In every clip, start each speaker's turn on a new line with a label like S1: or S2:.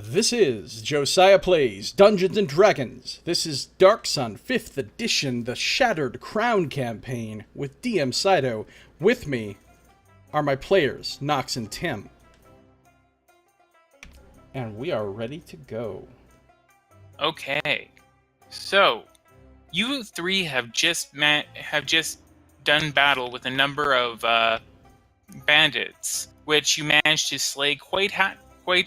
S1: This is Josiah Plays Dungeons & Dragons. This is Dark Sun 5th Edition, the Shattered Crown campaign with DM Scito. With me are my players, Nox and Tim. And we are ready to go.
S2: Okay, so you three have just done battle with a number of bandits, which you managed to slay quite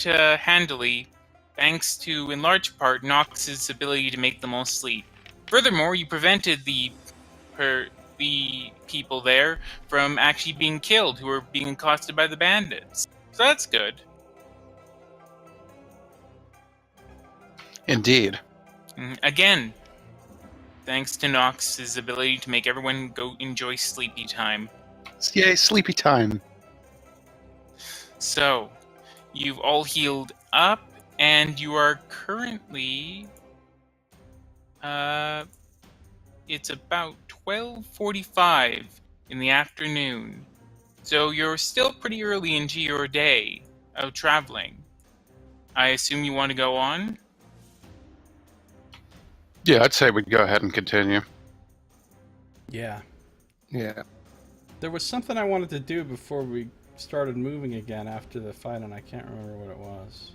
S2: handily, thanks to, in large part, Nox's ability to make them all sleep. Furthermore, you prevented the people there from actually being killed, who were being accosted by the bandits. So that's good.
S3: Indeed.
S2: Again, thanks to Nox's ability to make everyone go enjoy sleepy time.
S3: Yay, sleepy time.
S2: So, you've all healed up, and you are currently... it's about 12:45 in the afternoon. So you're still pretty early into your day of traveling. I assume you want to go on?
S3: Yeah, I'd say we'd go ahead and continue.
S1: Yeah.
S3: Yeah.
S1: There was something I wanted to do before we started moving again after the fight, and I can't remember what it was.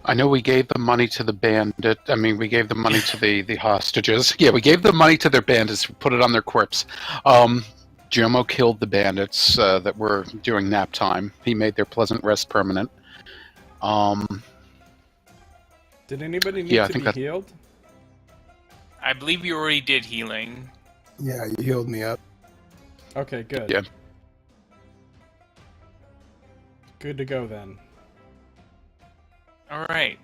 S3: I know we gave the money to the bandit. I mean, we gave the money to the hostages. Yeah, we gave the money to their bandits, put it on their corpse. Jomo killed the bandits that were doing nap time. He made their pleasant rest permanent.
S1: Did anybody need to be healed?
S2: I believe you already did healing.
S4: Yeah, you healed me up.
S1: Okay, good.
S3: Yeah.
S1: Good to go then.
S2: Alright.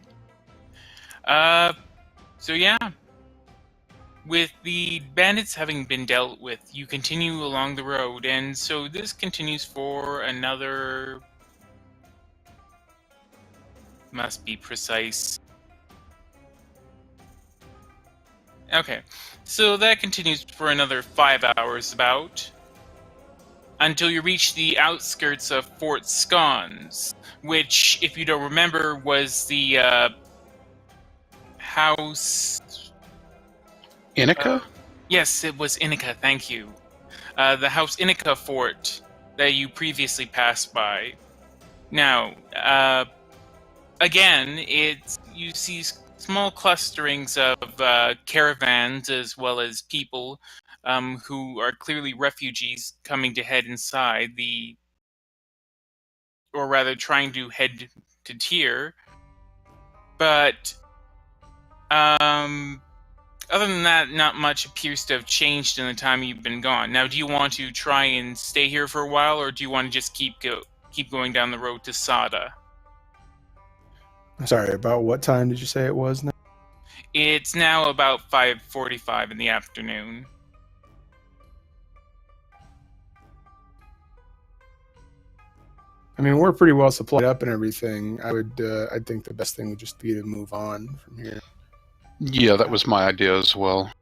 S2: So yeah. With the bandits having been dealt with, you continue along the road, and so this continues for another... Must be precise. Okay, so that continues for another 5 hours about, until you reach the outskirts of Fort Scones, which, if you don't remember, was the house...
S3: Inika?
S2: Yes, it was Inika, thank you. The House Inika fort that you previously passed by. Now, again, you see small clusterings of caravans as well as people who are clearly refugees coming to head inside or rather trying to head to Tyr. But other than that, not much appears to have changed in the time you've been gone. Now, do you want to try and stay here for a while, or do you want to just keep going down the road to Sada?
S4: Sorry, about what time did you say it was now?
S2: It's now about 5:45 in the afternoon.
S4: I mean, we're pretty well supplied up and everything. I think the best thing would just be to move on from here.
S3: Yeah, that was my idea as well.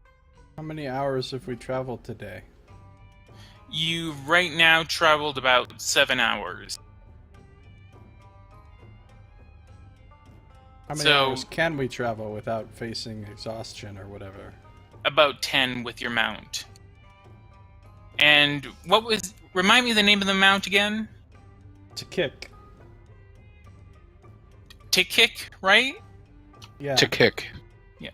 S1: How many hours have we traveled today?
S2: You've right now traveled about 7 hours.
S1: How many hours can we travel without facing exhaustion or whatever?
S2: About 10 with your mount. And remind me the name of the mount again?
S1: To kick.
S2: To kick, right?
S1: Yeah.
S3: To kick.
S2: Yeah.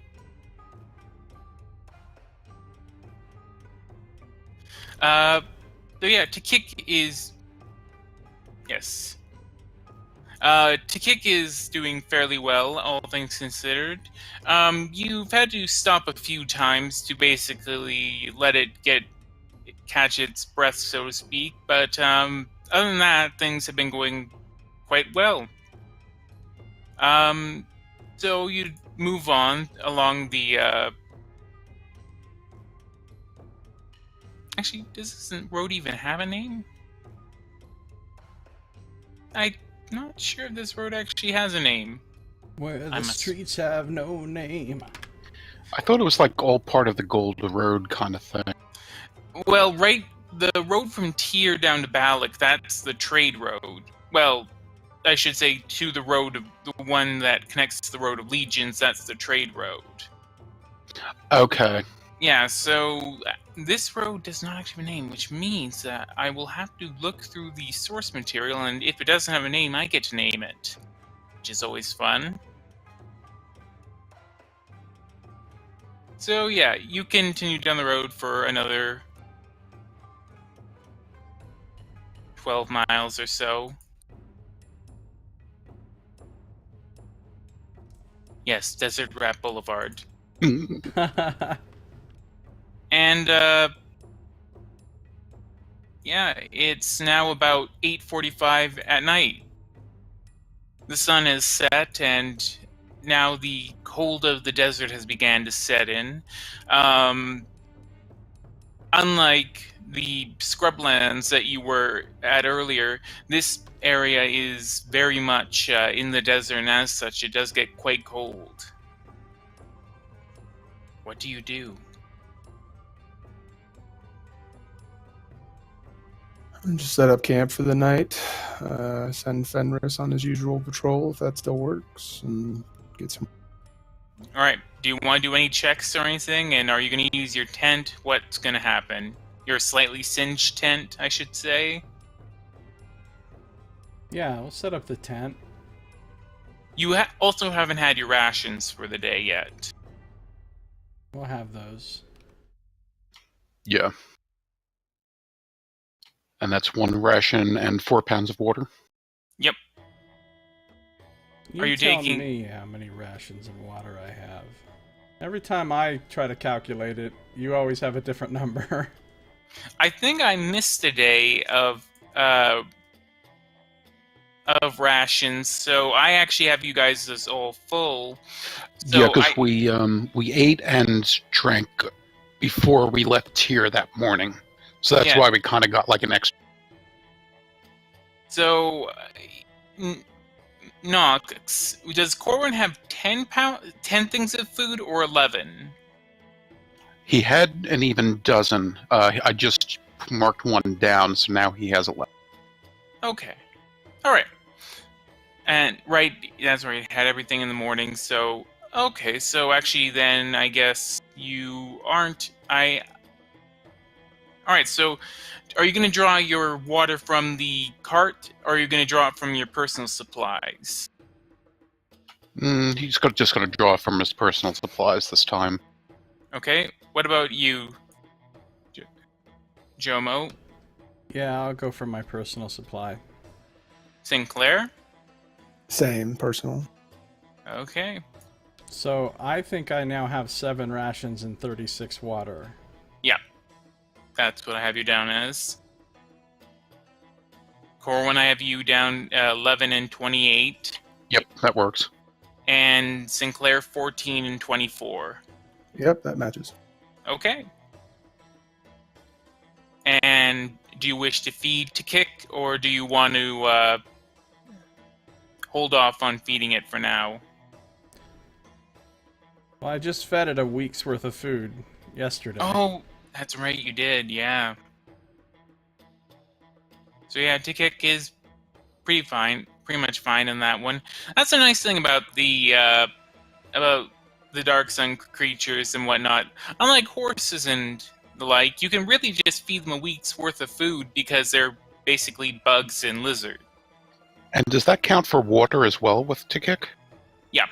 S2: So yeah, to kick is... Yes. Tikik is doing fairly well, all things considered. You've had to stop a few times to basically let it catch its breath, so to speak, but other than that, things have been going quite well. So you move on along the... Actually, does this road even have a name? I'm not sure if this road actually has a name.
S1: Where the streets have no name.
S3: I thought it was like all part of the Gold Road kind of thing.
S2: Well, right the road from Tyr down to Balak, that's the trade road. Well, I should say to the road of the one that connects to the road of Legions, that's the trade road.
S3: Okay.
S2: Yeah, so this road does not actually have a name, which means that I will have to look through the source material, and if it doesn't have a name, I get to name it, which is always fun. So yeah, you continue down the road for another 12 miles or so. Yes, Desert Rat Boulevard. And yeah, it's now about 8:45 at night. The sun is set, and now the cold of the desert has began to set in. Unlike the scrublands that you were at earlier, this area is very much in the desert, and as such, it does get quite cold. What do you do?
S4: Just set up camp for the night. Send Fenris on his usual patrol if that still works, and get some.
S2: All right. Do you want to do any checks or anything? And are you going to use your tent? What's going to happen? Your slightly singed tent, I should say.
S1: Yeah, we'll set up the tent.
S2: You also haven't had your rations for the day yet.
S1: We'll have those.
S3: Yeah. And that's 1 ration and 4 pounds of water.
S2: Yep.
S1: You
S2: Are you
S1: tell
S2: taking-
S1: me how many rations of water I have. Every time I try to calculate it, you always have a different number.
S2: I think I missed a day of rations, so I actually have you guys as all full. So
S3: Yeah, because we ate and drank before we left Tyr that morning. So that's
S2: Yeah.
S3: why we kind of got like an extra.
S2: So, Nox, does Corwin have 10 things of food or 11?
S3: He had an even dozen. I just marked 1 down, so now he has 11.
S2: Okay. All right. And right, that's right. Had everything in the morning. So okay. So actually, then I guess you aren't. All right. So, are you going to draw your water from the cart, or are you going to draw it from your personal supplies?
S3: He's just going to draw from his personal supplies this time.
S2: Okay. What about you, Jomo?
S1: Yeah, I'll go for my personal supply.
S2: Sinclair?
S4: Same, personal.
S2: Okay.
S1: So I think I now have 7 rations and 36 water.
S2: That's what I have you down as. Corwin, I have you down 11 and 28.
S3: Yep, that works.
S2: And Sinclair 14 and 24.
S4: Yep, that matches.
S2: Okay. And do you wish to feed to Kick, or do you want to hold off on feeding it for now?
S1: Well, I just fed it a week's worth of food yesterday.
S2: Oh, that's right, you did, yeah. So yeah, Tick is pretty much fine in that one. That's a nice thing about the Dark Sun creatures and whatnot. Unlike horses and the like, you can really just feed them a week's worth of food because they're basically bugs and lizards.
S3: And does that count for water as well with Tikik?
S2: Yeah.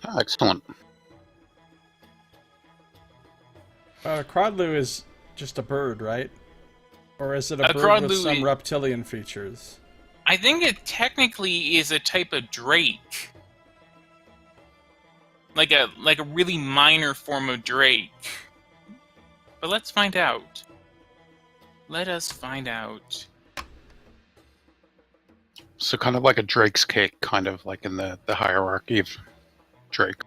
S3: Ah, excellent.
S1: Crodlu is just a bird, right? Or is it a bird
S2: Crodlu
S1: with some
S2: is-
S1: reptilian features?
S2: I think it technically is a type of drake. Like a really minor form of drake. But let's find out. Let us find out.
S3: So kind of like a Drake's cake, kind of like in the hierarchy of Drake.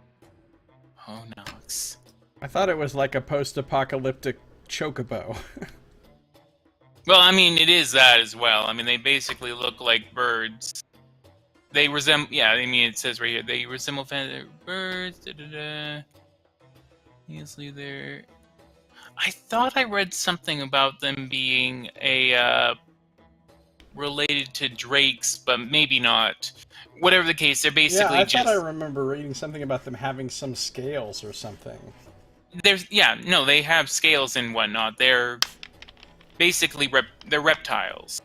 S2: Oh, Nox.
S1: I thought it was like a post-apocalyptic chocobo.
S2: Well, I mean, it is that as well. I mean, they basically look like birds. They resemble, yeah, I mean, it says right here, they resemble feathered birds, Easily there. I thought I read something about them being related to drakes, but maybe not. Whatever the case, they're basically
S1: I
S2: just...
S1: thought I remember reading something about them having some scales or something.
S2: They have scales and whatnot. They're basically they're reptiles.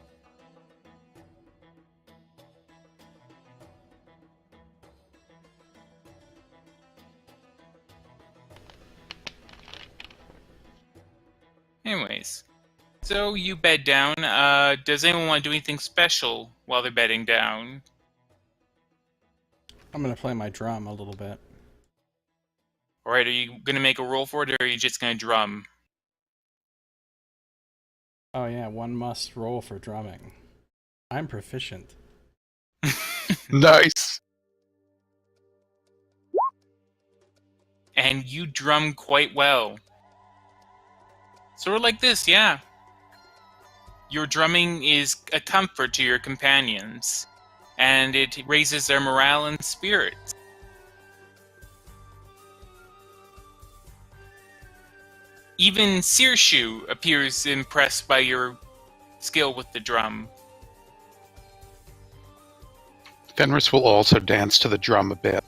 S2: Anyways, so you bed down. Does anyone want to do anything special while they're bedding down?
S1: I'm gonna play my drum a little bit.
S2: Alright, are you going to make a roll for it, or are you just going to drum?
S1: Oh yeah, one must roll for drumming. I'm proficient.
S3: Nice.
S2: And you drum quite well. Sort of like this, yeah. Your drumming is a comfort to your companions, and it raises their morale and spirits. Even Sirshu appears impressed by your skill with the drum.
S3: Fenris will also dance to the drum a bit.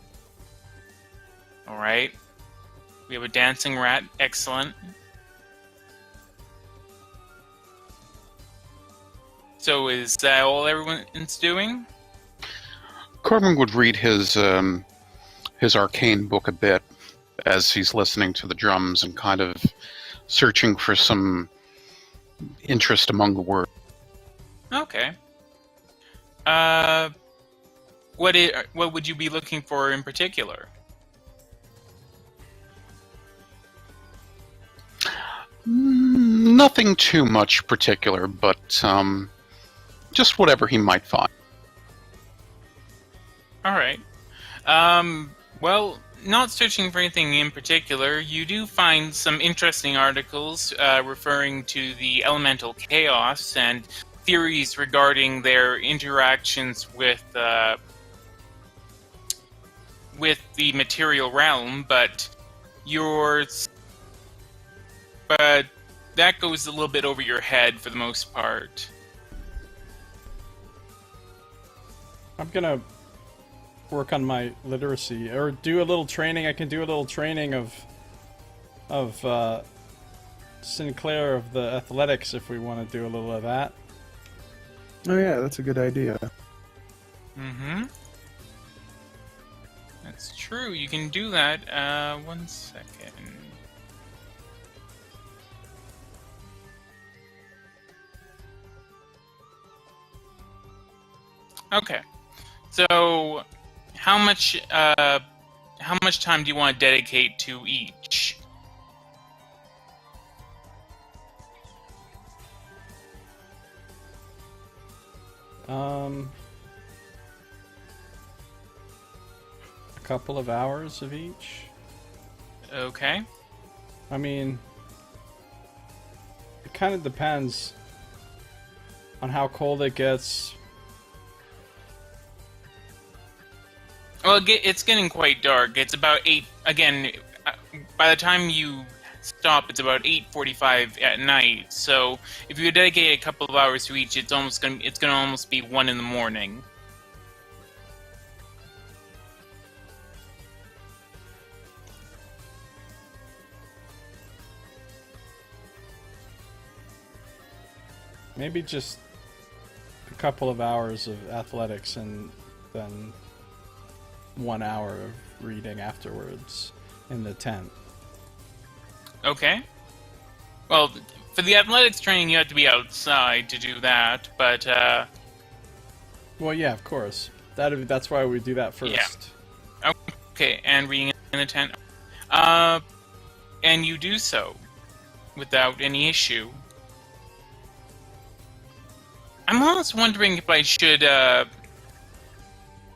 S2: Alright. We have a dancing rat. Excellent. So is that all everyone's doing?
S3: Corbin would read his arcane book a bit as he's listening to the drums and kind of searching for some interest among the words.
S2: Okay. What would you be looking for in particular?
S3: Nothing too much particular, but just whatever he might find.
S2: Alright. Well, not searching for anything in particular, you do find some interesting articles referring to the elemental chaos and theories regarding their interactions with the material realm, but that goes a little bit over your head for the most part.
S1: I'm gonna work on my literacy, or do a little training. I can do a little training of Sinclair of the athletics if we want to do a little of that.
S4: Oh yeah, that's a good idea.
S2: Mm-hmm. That's true. You can do that. 1 second. Okay. So, how much time do you want to dedicate to each?
S1: A couple of hours of each.
S2: Okay.
S1: I mean, it kind of depends on how cold it gets.
S2: Well, it's getting quite dark. It's about 8... Again, by the time you stop, it's about 8:45 at night. So, if you dedicate a couple of hours to each, it's gonna almost be 1 in the morning.
S1: Maybe just a couple of hours of athletics and then 1 hour of reading afterwards in the tent.
S2: Okay. Well, for the athletics training, you have to be outside to do that, but,
S1: Well, yeah, of course. That's why we do that first.
S2: Yeah. Okay, and reading in the tent. And you do so without any issue. I'm almost wondering if I should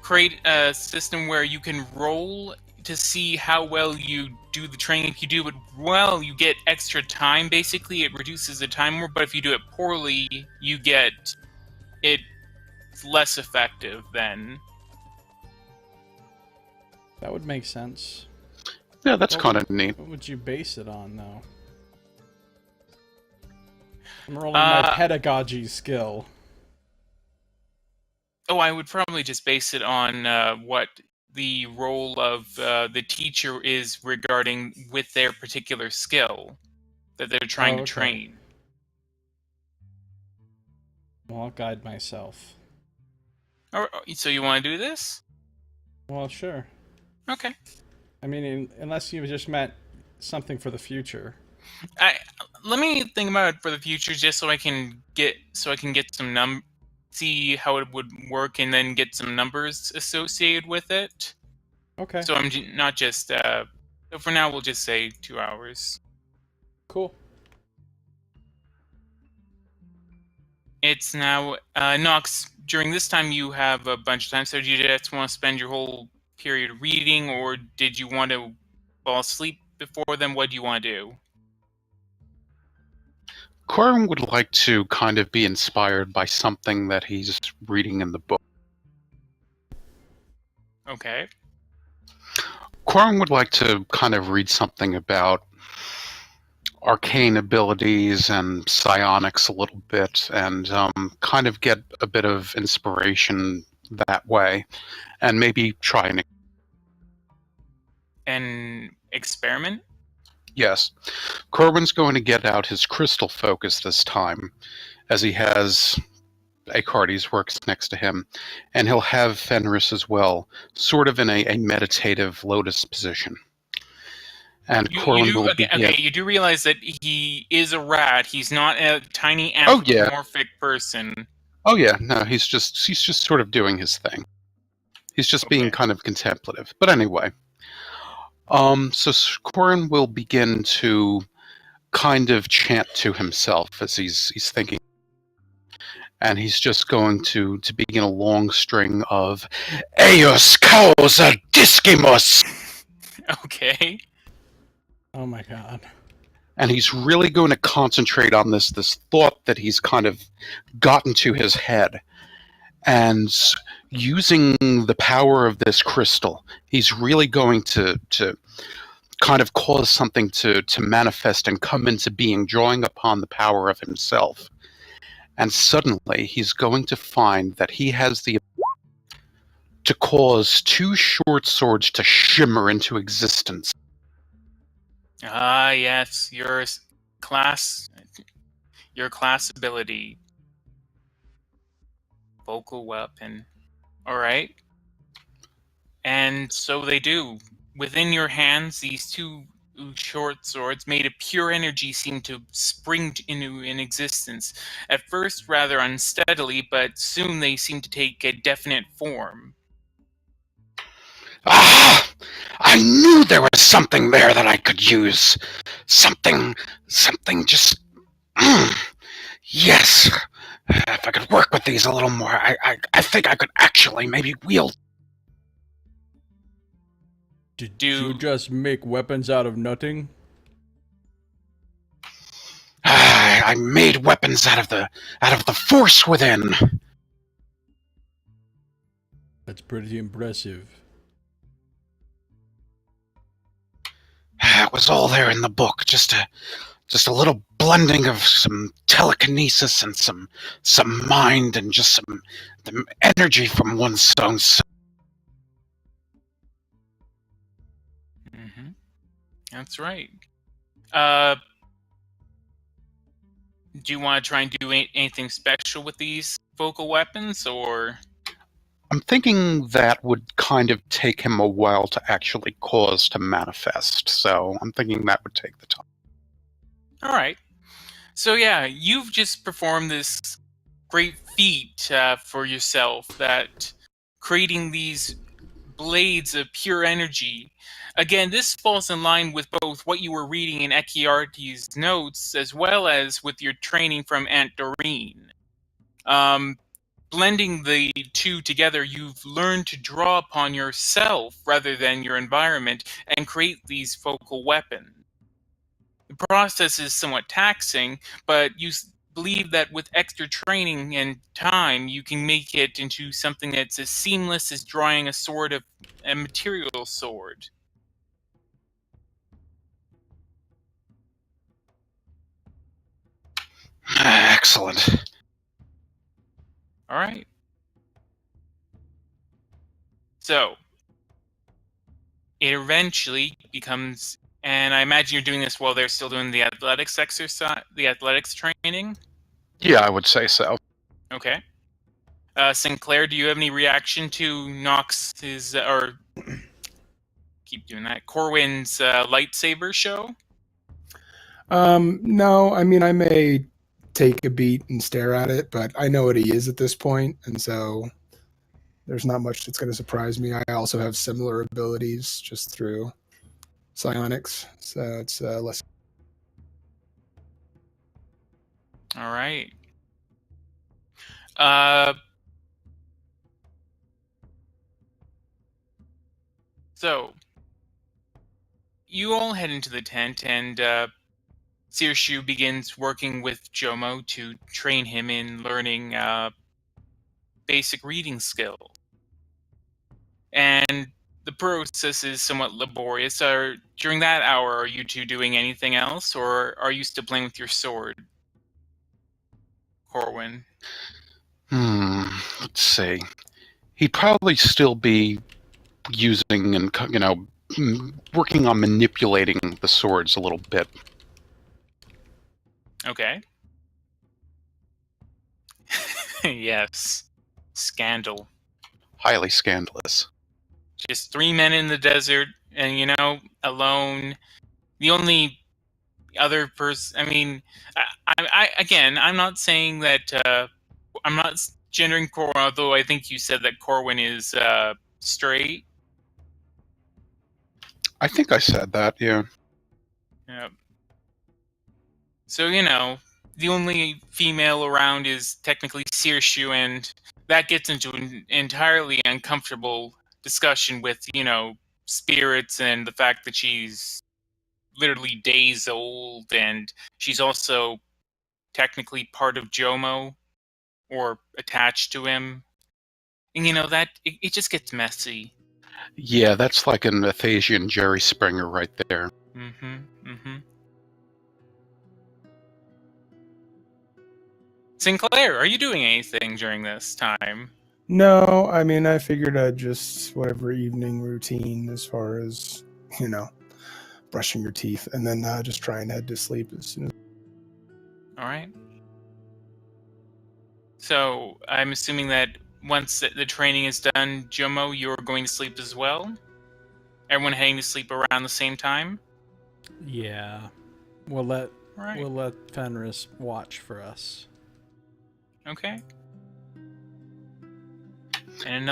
S2: create a system where you can roll to see how well you do the training. If you do it well, you get extra time. Basically, it reduces the time more, but if you do it poorly, you get it less effective then.
S1: That would make sense.
S3: Yeah, that's kind of neat.
S1: What would you base it on, though? I'm rolling my pedagogy skill.
S2: Oh, I would probably just base it on what the role of the teacher is regarding with their particular skill that they're trying to
S1: okay.
S2: train.
S1: Well, I'll guide myself.
S2: So you want to do this?
S1: Well, sure.
S2: Okay.
S1: I mean, unless you just meant something for the future.
S2: Let me think about it for the future, just so I can get some see how it would work, and then get some numbers associated with it.
S1: Okay.
S2: So I'm not just. So for now, we'll just say 2 hours.
S1: Cool.
S2: It's now Nox. During this time, you have a bunch of time. So do you just want to spend your whole period reading, or did you want to fall asleep before then? What do you want to do?
S3: Corin would like to kind of be inspired by something that he's reading in the book.
S2: Okay.
S3: Corin would like to kind of read something about arcane abilities and psionics a little bit, and kind of get a bit of inspiration that way, and maybe try
S2: An experiment?
S3: Yes. Corwin's going to get out his crystal focus this time, as he has Acartes works next to him, and he'll have Fenris as well, sort of in a meditative lotus position. And Corwin will begin.
S2: Okay, you do realize that he is a rat. He's not a tiny
S3: Oh, yeah.
S2: anthropomorphic person.
S3: Oh yeah, no, he's just sort of doing his thing. He's just being kind of contemplative. But anyway, so Corin will begin to kind of chant to himself as he's thinking, and he's just going to begin a long string of Eos causa discimus.
S2: Okay.
S1: Oh my god.
S3: And he's really going to concentrate on this thought that he's kind of gotten to his head. And using the power of this crystal, he's really going to kind of cause something to manifest and come into being, drawing upon the power of himself. And suddenly, he's going to find that he has the ability to cause 2 short swords to shimmer into existence.
S2: Ah, yes, your class ability. Vocal weapon. Alright. And so they do. Within your hands, these 2 short swords made of pure energy seem to spring into existence. At first rather unsteadily, but soon they seem to take a definite form.
S3: Ah! I knew there was something there that I could use. Something just... Yes! If I could work with these a little more, I think I could actually maybe wield...
S1: Did you just make weapons out of nothing?
S3: I made weapons out of the force within.
S1: That's pretty impressive.
S3: It was all there in the book, just a little blending of some telekinesis and some mind and just some energy from one's own self.
S2: Mm-hmm. That's right. Do you want to try and do anything special with these vocal weapons, or...?
S3: I'm thinking that would kind of take him a while to actually cause to manifest, so I'm thinking that would take the time.
S2: Alright. So yeah, you've just performed this great feat for yourself, that creating these blades of pure energy. Again, this falls in line with both what you were reading in Ekiarte's notes, as well as with your training from Aunt Doreen. Blending the 2 together, you've learned to draw upon yourself rather than your environment and create these focal weapons. The process is somewhat taxing, but you believe that with extra training and time, you can make it into something that's as seamless as drawing a material sword.
S3: Excellent.
S2: All right. So it eventually becomes, and I imagine you're doing this while they're still doing the athletics exercise, the athletics training.
S3: Yeah, I would say so.
S2: Okay. Sinclair, do you have any reaction to Nox's or keep doing that? Corwin's lightsaber show?
S4: No, I mean, I may take a beat and stare at it, but I know what he is at this point, and so there's not much that's going to surprise me. I also have similar abilities just through psionics, so it's less.
S2: All right. So you all head into the tent, and Sirshu begins working with Jomo to train him in learning basic reading skills. And the process is somewhat laborious. During that hour, are you two doing anything else, or are you still playing with your sword, Corwin?
S3: Let's see. He'd probably still be using and, working on manipulating the swords a little bit.
S2: Okay. Yes. Scandal.
S3: Highly scandalous.
S2: Just 3 men in the desert, and alone. The only other person. I mean, again, I'm not saying that. I'm not gendering Corwin, although I think you said that Corwin is straight.
S3: I think I said that, yeah.
S2: Yeah. So the only female around is technically Sirshu, and that gets into an entirely uncomfortable discussion with spirits and the fact that she's literally days old, and she's also technically part of Jomo or attached to him. And that it just gets messy.
S3: Yeah, that's like an Athasian Jerry Springer right there.
S2: Sinclair, are you doing anything during this time?
S4: No, I mean, I figured I'd just whatever evening routine as far as, brushing your teeth, and then just try and head to sleep as soon as.
S2: All right. So I'm assuming that once the training is done, Jomo, you're going to sleep as well? Everyone heading to sleep around the same time?
S1: Yeah. We'll let
S2: Right.
S1: we'll let Fenris watch for us.
S2: Okay. And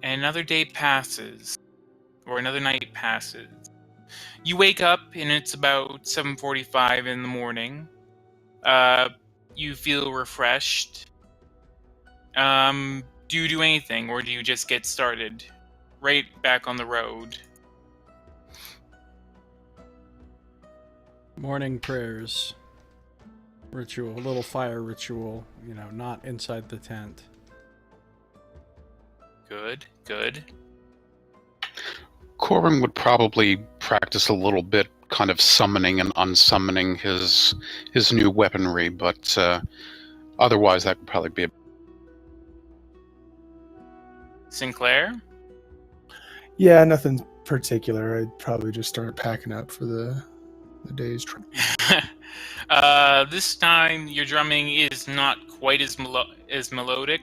S2: another day passes, or another night passes. You wake up and it's about 7:45 in the morning. You feel refreshed. Do you do anything, or do you just get started right back on the road?
S1: Morning prayers. Ritual, a little fire ritual, not inside the tent.
S2: Good.
S3: Corbin would probably practice a little bit, kind of summoning and unsummoning his new weaponry, but otherwise that would probably be a...
S2: Sinclair?
S4: Yeah, nothing particular. I'd probably just start packing up for the day's trip.
S2: This time your drumming is not quite as melodic,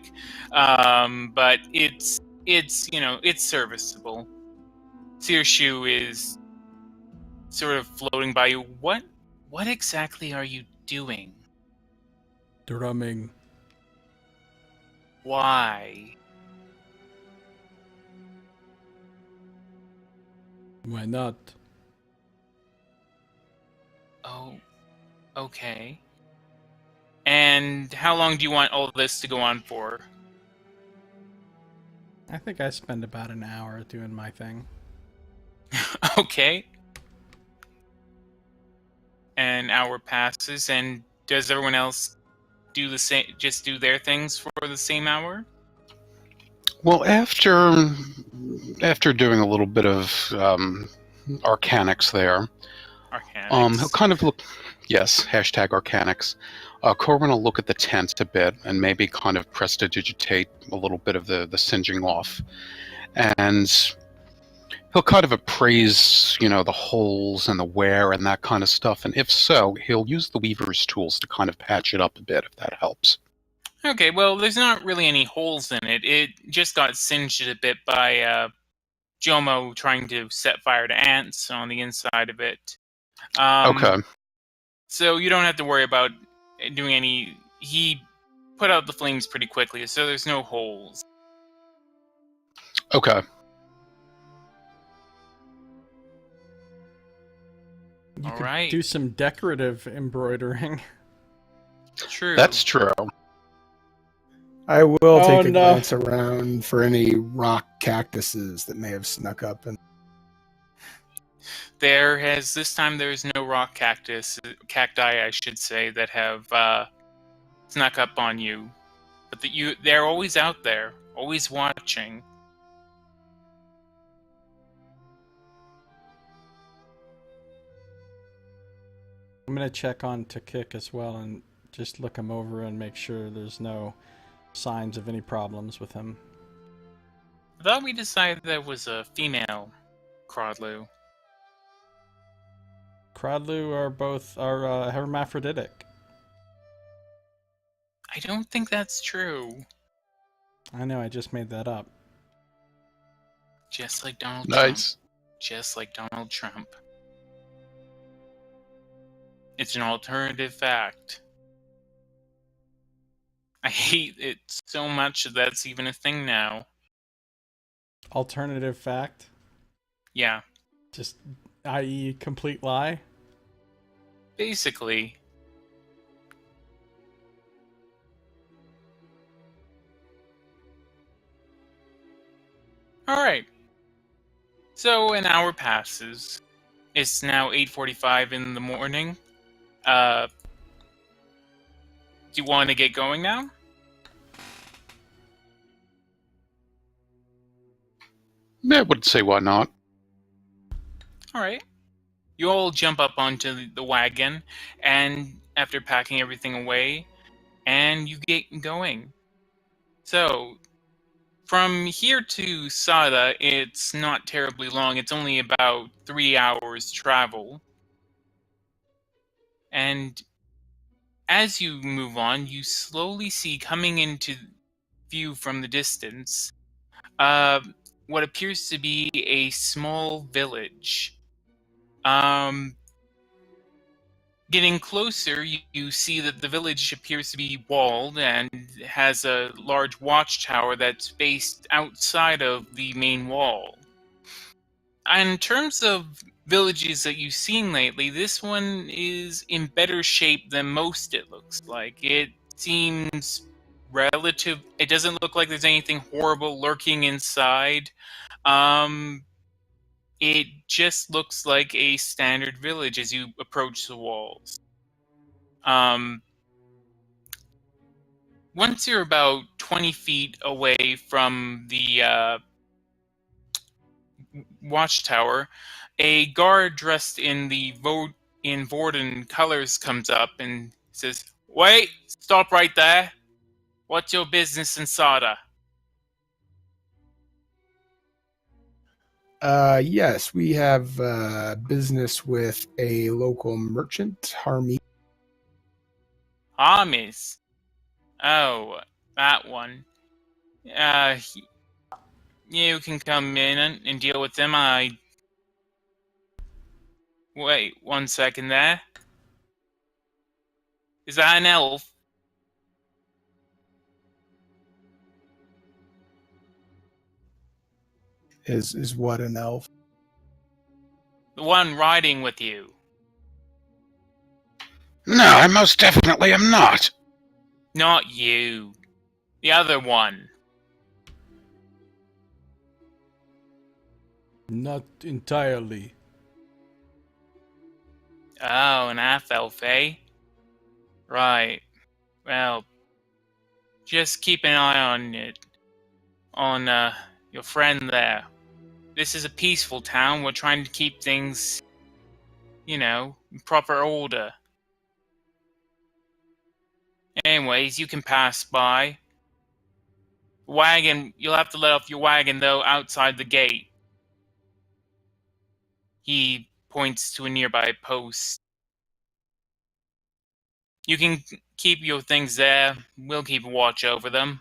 S2: but it's serviceable. Sirshu is sort of floating by you. What exactly are you doing?
S1: Drumming.
S2: Why?
S1: Why not?
S2: Oh, okay. And how long do you want all this to go on for?
S1: I think I spend about an hour doing my thing.
S2: Okay. An hour passes, and does everyone else do the same? Just do their things for the same hour?
S3: Well, after doing a little bit of arcanics there,
S2: Arcanics.
S3: He'll kind of look. Yes, hashtag Arcanics. Corbin will look at the tent a bit and maybe kind of prestidigitate a little bit of the singeing off, and he'll kind of appraise, the holes and the wear and that kind of stuff. And if so, he'll use the weaver's tools to kind of patch it up a bit, if that helps.
S2: Okay, well, there's not really any holes in it. It just got singed a bit by Jomo trying to set fire to ants on the inside of it.
S3: Okay.
S2: So you don't have to worry about doing any... He put out the flames pretty quickly, so there's no holes.
S3: Okay.
S1: You
S2: All
S1: could
S2: right.
S1: do some decorative embroidering.
S2: True.
S3: That's true.
S4: I will
S1: Oh,
S4: take a
S1: no.
S4: glance around for any rock cactuses that may have snuck up. And
S2: This time there's no rock cacti, I should say, that have snuck up on you. But they're always out there, always watching.
S1: I'm gonna check on Takik as well and just look him over and make sure there's no signs of any problems with him.
S2: I thought we decided there was a female Crodlu.
S1: Crodlu are hermaphroditic.
S2: I don't think that's true.
S1: I know, I just made that up.
S2: Just like Donald Trump.
S3: Nice.
S2: Just like Donald Trump. It's an alternative fact. I hate it so much that that's even a thing now.
S1: Alternative fact?
S2: Yeah,
S1: Just, i.e., complete lie?
S2: basically. Alright. So an hour passes. It's now 8:45 in the morning. Do you want to get going now?
S3: Yeah, I would say why not.
S2: Alright. You all jump up onto the wagon, and after packing everything away, and you get going. So, from here to Sada, it's not terribly long. It's only about 3 hours travel. And as you move on, you slowly see coming into view from the distance what appears to be a small village. Getting closer, you see that the village appears to be walled and has a large watchtower that's based outside of the main wall. And in terms of villages that you've seen lately, this one is in better shape than most, it looks like. It seems relative. It doesn't look like there's anything horrible lurking inside. It just looks like a standard village as you approach the walls. Once you're about 20 feet away from the watchtower, a guard dressed in the Vorden colors comes up and says, "Wait, stop right there. What's your business in Sada?"
S4: Yes, we have business with a local merchant, Harmy.
S2: Armies. Oh, that one. You can come in and deal with them. Wait 1 second there. Is that an elf?
S4: Is what, an elf?
S2: The one riding with you.
S3: No, I most definitely am not.
S2: Not you. The other one.
S1: Not entirely.
S2: Oh, an half-elf, eh? Right. Well, just keep an eye on it. On, your friend there. This is a peaceful town. We're trying to keep things proper order. Anyways, you can pass by. Wagon, you'll have to let off your wagon, though, outside the gate. He points to a nearby post. You can keep your things there. We'll keep watch over them.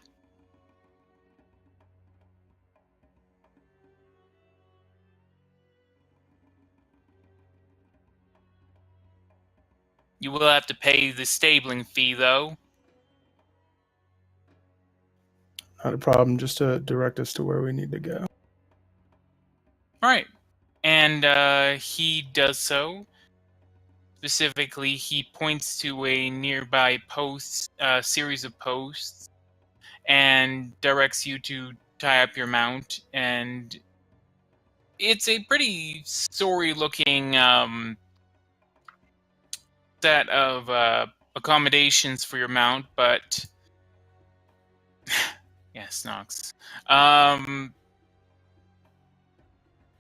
S2: You will have to pay the stabling fee, though.
S4: Not a problem, just to direct us to where we need to go.
S2: Alright. And he does so. Specifically, he points to a nearby series of posts, and directs you to tie up your mount. And it's a pretty sorry-looking set of accommodations for your mount, but yes, Nox.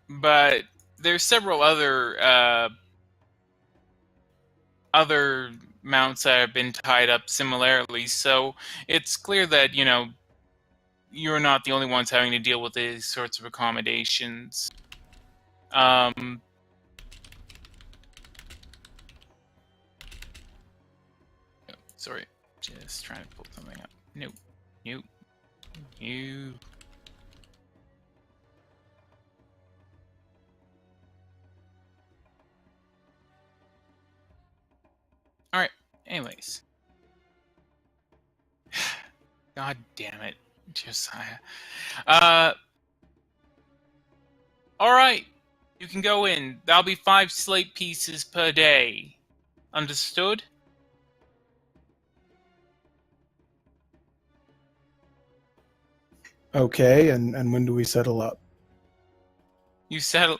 S2: But there's several other mounts that have been tied up similarly, so it's clear that you're not the only ones having to deal with these sorts of accommodations. Sorry, just trying to pull something up. Nope. Alright, anyways. God damn it, Josiah. Alright, you can go in. That'll be 5 slate pieces per day. Understood?
S4: Okay, and when do we settle up?
S2: You settle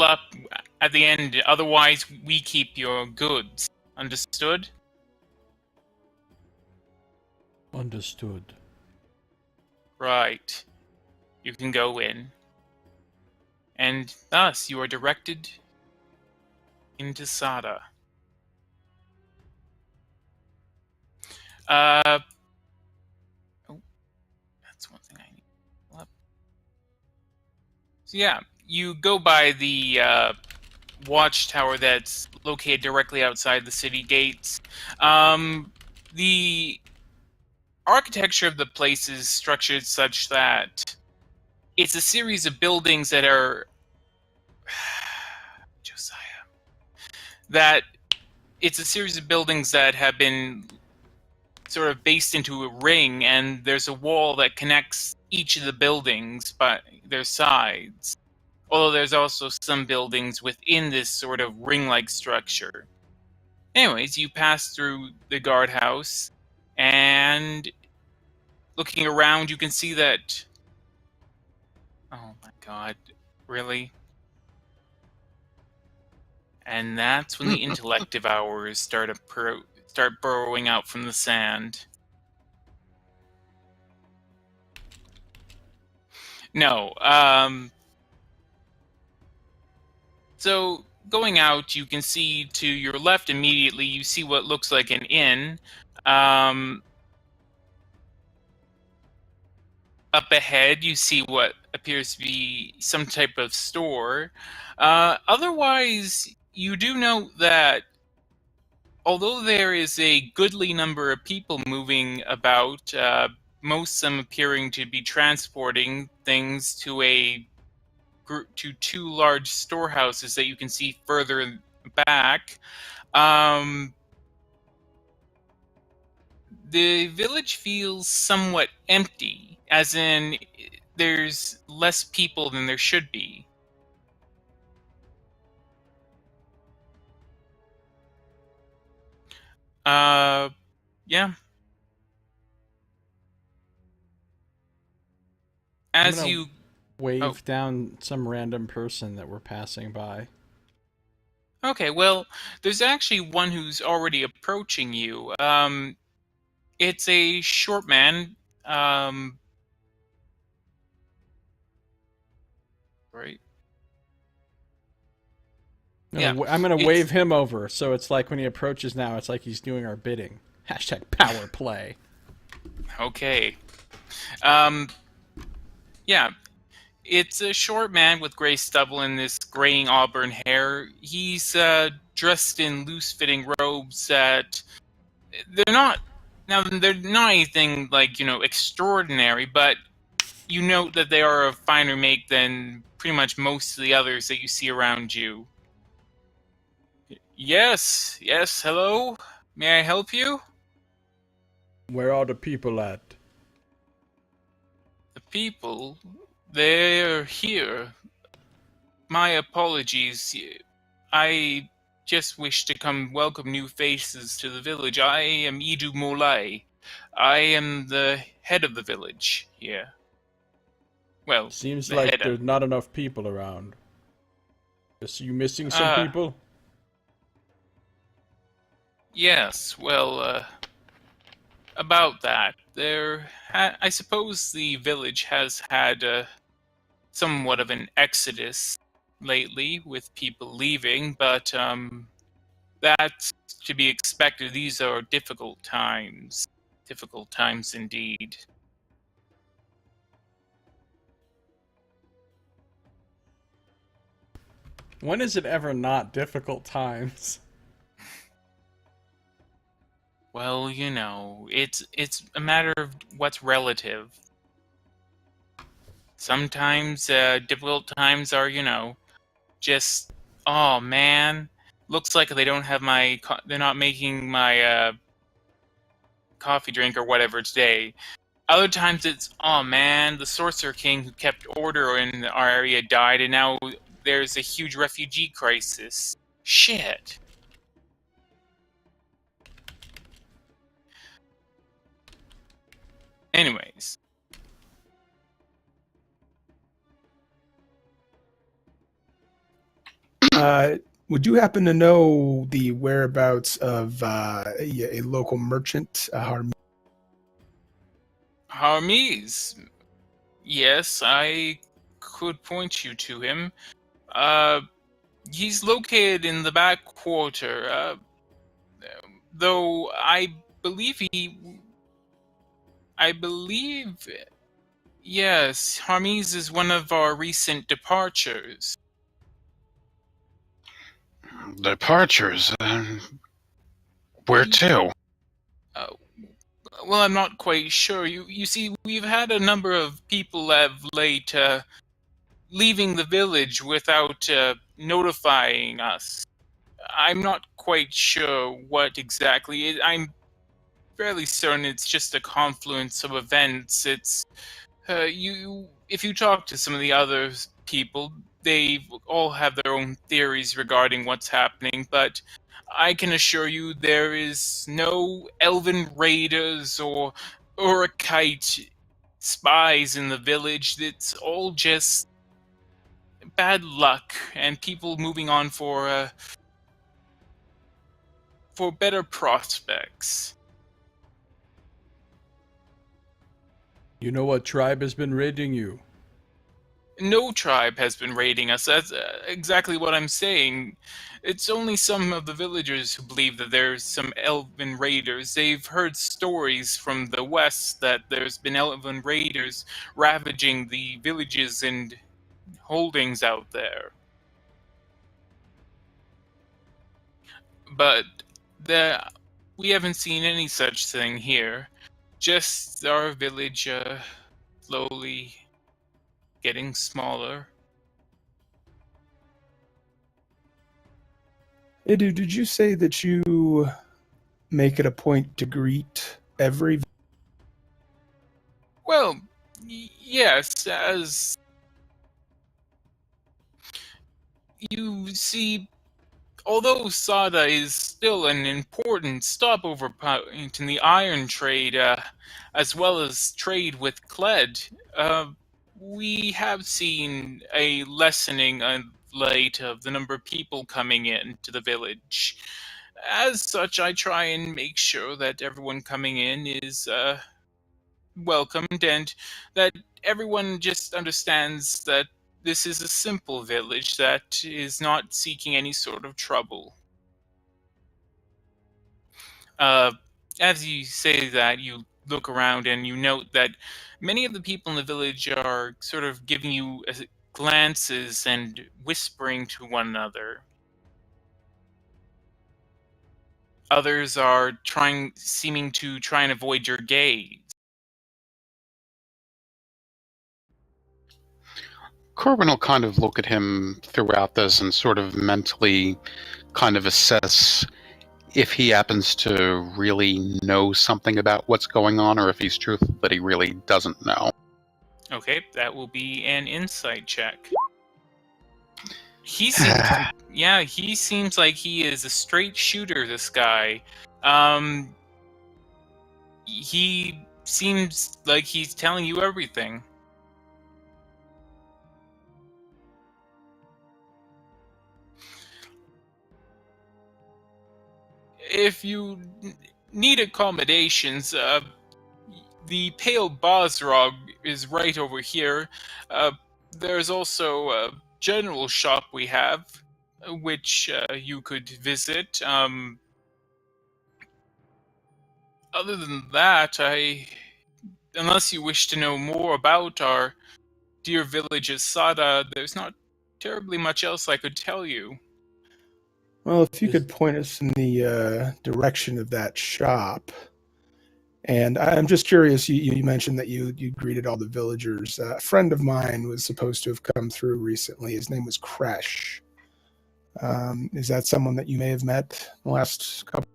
S2: up at the end, otherwise we keep your goods. Understood?
S1: Understood.
S2: Right. You can go in. And thus you are directed into Sada. Oh, that's one thing I need to pull up. So yeah, you go by the watchtower that's located directly outside the city gates. The architecture of the place is structured such that it's a series of buildings that are Josiah. That it's a series of buildings that have been sort of based into a ring, and there's a wall that connects each of the buildings by their sides. Although there's also some buildings within this sort of ring-like structure. Anyways, you pass through the guardhouse, and looking around, you can see that... Oh my god, really? And that's when the intellect devourers start burrowing out from the sand. No, so going out, you can see to your left immediately, you see what looks like an inn. Up ahead, you see what appears to be some type of store. Otherwise, you do note that although there is a goodly number of people moving about, most of them appearing to be transporting things to two large storehouses that you can see further back. The village feels somewhat empty, as in there's less people than there should be. Yeah. As you
S1: wave down some random person that we're passing by.
S2: Okay, well, there's actually one who's already approaching you. It's a short man. Right. Yeah,
S1: I'm gonna
S2: it's-
S1: wave him over, so it's like when he approaches now, it's like he's doing our bidding. Hashtag power play.
S2: Okay. Yeah, it's a short man with gray stubble and this graying auburn hair. He's dressed in loose-fitting robes that they're not they're not anything like extraordinary, but you note that they are of finer make than pretty much most of the others that you see around you. Yes, hello. May I help you?
S1: Where are the people at?
S2: The people, they're here. My apologies. I just wish to come welcome new faces to the village. I am Idu Molai. I am the head of the village here. Well,
S1: Seems
S2: the
S1: like
S2: head
S1: there's
S2: of...
S1: not enough people around. Is you missing some people?
S2: Yes, well, about that, I suppose the village has had somewhat of an exodus lately with people leaving, but that's to be expected. These are difficult times. Difficult times indeed.
S1: When is it ever not difficult times?
S2: Well, it's a matter of what's relative. Sometimes difficult times are, just, oh man, looks like they don't have they're not making my coffee drink or whatever today. Other times it's, oh man, the Sorcerer King who kept order in our area died, and now there's a huge refugee crisis. Shit. Anyways.
S4: Would you happen to know the whereabouts of a local merchant,
S2: Harmes. Yes, I could point you to him. He's located in the back quarter, though I believe yes, Harmes is one of our recent departures.
S3: Departures? Where to?
S2: Uh, well, I'm not quite sure. You see, we've had a number of people of late leaving the village without notifying us. I'm not quite sure what exactly. I'm fairly certain it's just a confluence of events. It's if you talk to some of the other people, they all have their own theories regarding what's happening, but I can assure you there is no elven raiders or Urakite spies in the village. It's all just bad luck and people moving on for better prospects.
S1: You know what tribe has been raiding you?
S2: No tribe has been raiding us. That's exactly what I'm saying. It's only some of the villagers who believe that there's some elven raiders. They've heard stories from the west that there's been elven raiders ravaging the villages and holdings out there. But we haven't seen any such thing here. Just our village slowly getting smaller.
S4: Idu, did you say that you make it a point to greet every?
S2: Well, yes, as you see, although Sada is still an important stopover point in the iron trade, as well as trade with Kled, we have seen a lessening of late of the number of people coming in to the village. As such, I try and make sure that everyone coming in is welcomed and that everyone just understands that this is a simple village that is not seeking any sort of trouble. As you say that, you look around and you note that many of the people in the village are sort of giving you glances and whispering to one another. Others are seeming to try and avoid your gaze.
S3: Corbin will kind of look at him throughout this and sort of mentally kind of assess if he happens to really know something about what's going on, or if he's truthful that he really doesn't know.
S2: Okay, that will be an insight check. He seems, yeah, he seems like he is a straight shooter, this guy. He seems like he's telling you everything. If you need accommodations, the Pale Bosrog is right over here. There's also a general shop we have, which you could visit. Other than that, unless you wish to know more about our dear village of Sada, there's not terribly much else I could tell you.
S4: Well, if you could point us in the direction of that shop. And I'm just curious, you mentioned that you greeted all the villagers. A friend of mine was supposed to have come through recently. His name was Kresh. Is that someone that you may have met in the last couple?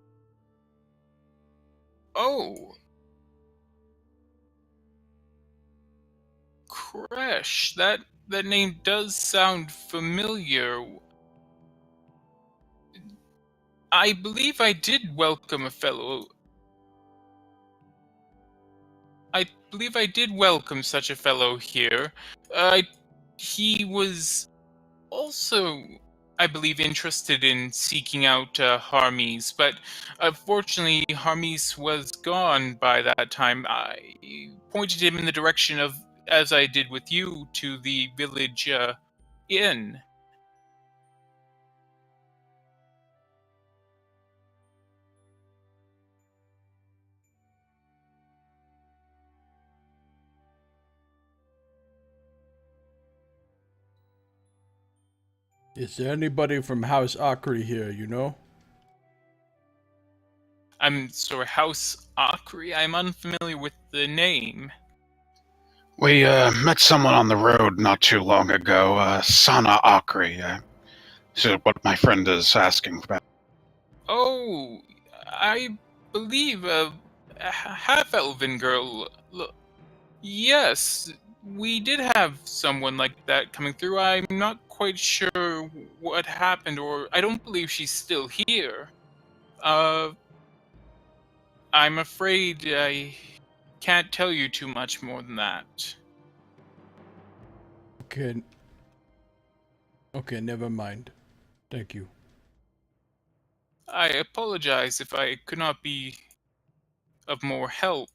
S2: Oh. Kresh, that name does sound familiar. I believe I did welcome a fellow. I believe I did welcome such a fellow here. He was also, I believe, interested in seeking out Harmes, but unfortunately Harmes was gone by that time. I pointed him in the direction of, as I did with you, to the village inn.
S1: Is there anybody from House Akri here, you know?
S2: I'm sorry, House Akri? I'm unfamiliar with the name.
S3: We met someone on the road not too long ago, Sana Akri. This is what my friend is asking about.
S2: Oh, I believe a half-elven girl. Yes, we did have someone like that coming through. I'm not quite sure what happened, or I don't believe she's still here. I'm afraid I can't tell you too much more than that.
S1: Okay, never mind. Thank you.
S2: I apologize if I could not be of more help.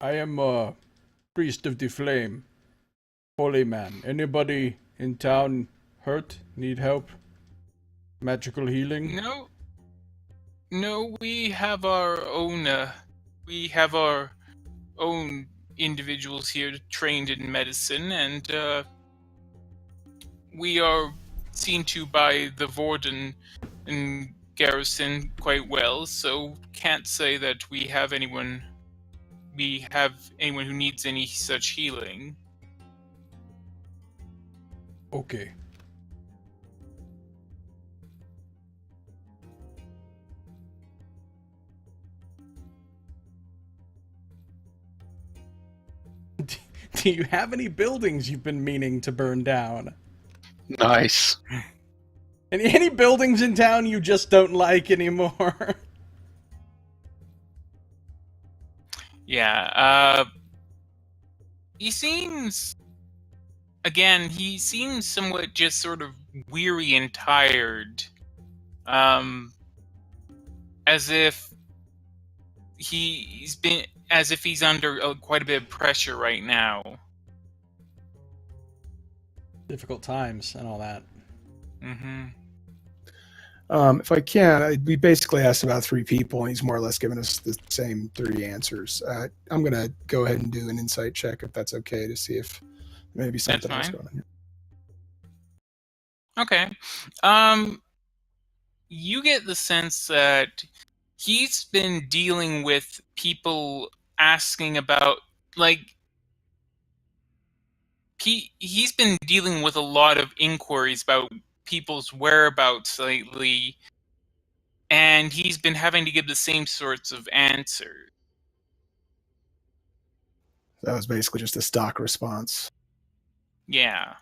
S1: I am priest of the flame. Holy man. Anybody in town hurt? Need help? Magical healing?
S2: No, we have our own individuals here trained in medicine, and we are seen to by the warden and garrison quite well, so can't say that we have anyone who needs any such healing.
S1: Okay. Do you have any buildings you've been meaning to burn down?
S3: Nice.
S1: Any buildings in town you just don't like anymore?
S2: Yeah, he seems somewhat just sort of weary and tired. As if he's under quite a bit of pressure right now.
S1: difficult times and all that.
S2: Mm-hmm.
S4: If I can, we basically asked about 3 people, and he's more or less given us the same 3 answers. I'm going to go ahead and do an insight check, if that's okay, to see if maybe something else
S2: fine.
S4: going on here.
S2: Okay. You get the sense that he's been dealing with people asking about, like, he's been dealing with a lot of inquiries about people's whereabouts lately, and he's been having to give the same sorts of answers.
S4: That was basically just a stock response.
S2: Yeah.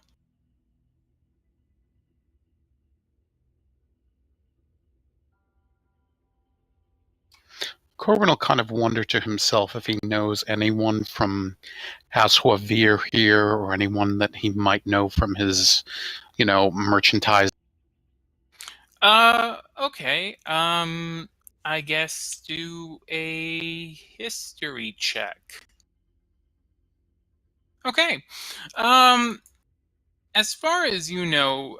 S3: Corbin will kind of wonder to himself if he knows anyone from Aswavir here or anyone that he might know from his, merchandise.
S2: Okay. I guess do a history check. Okay. As far as you know,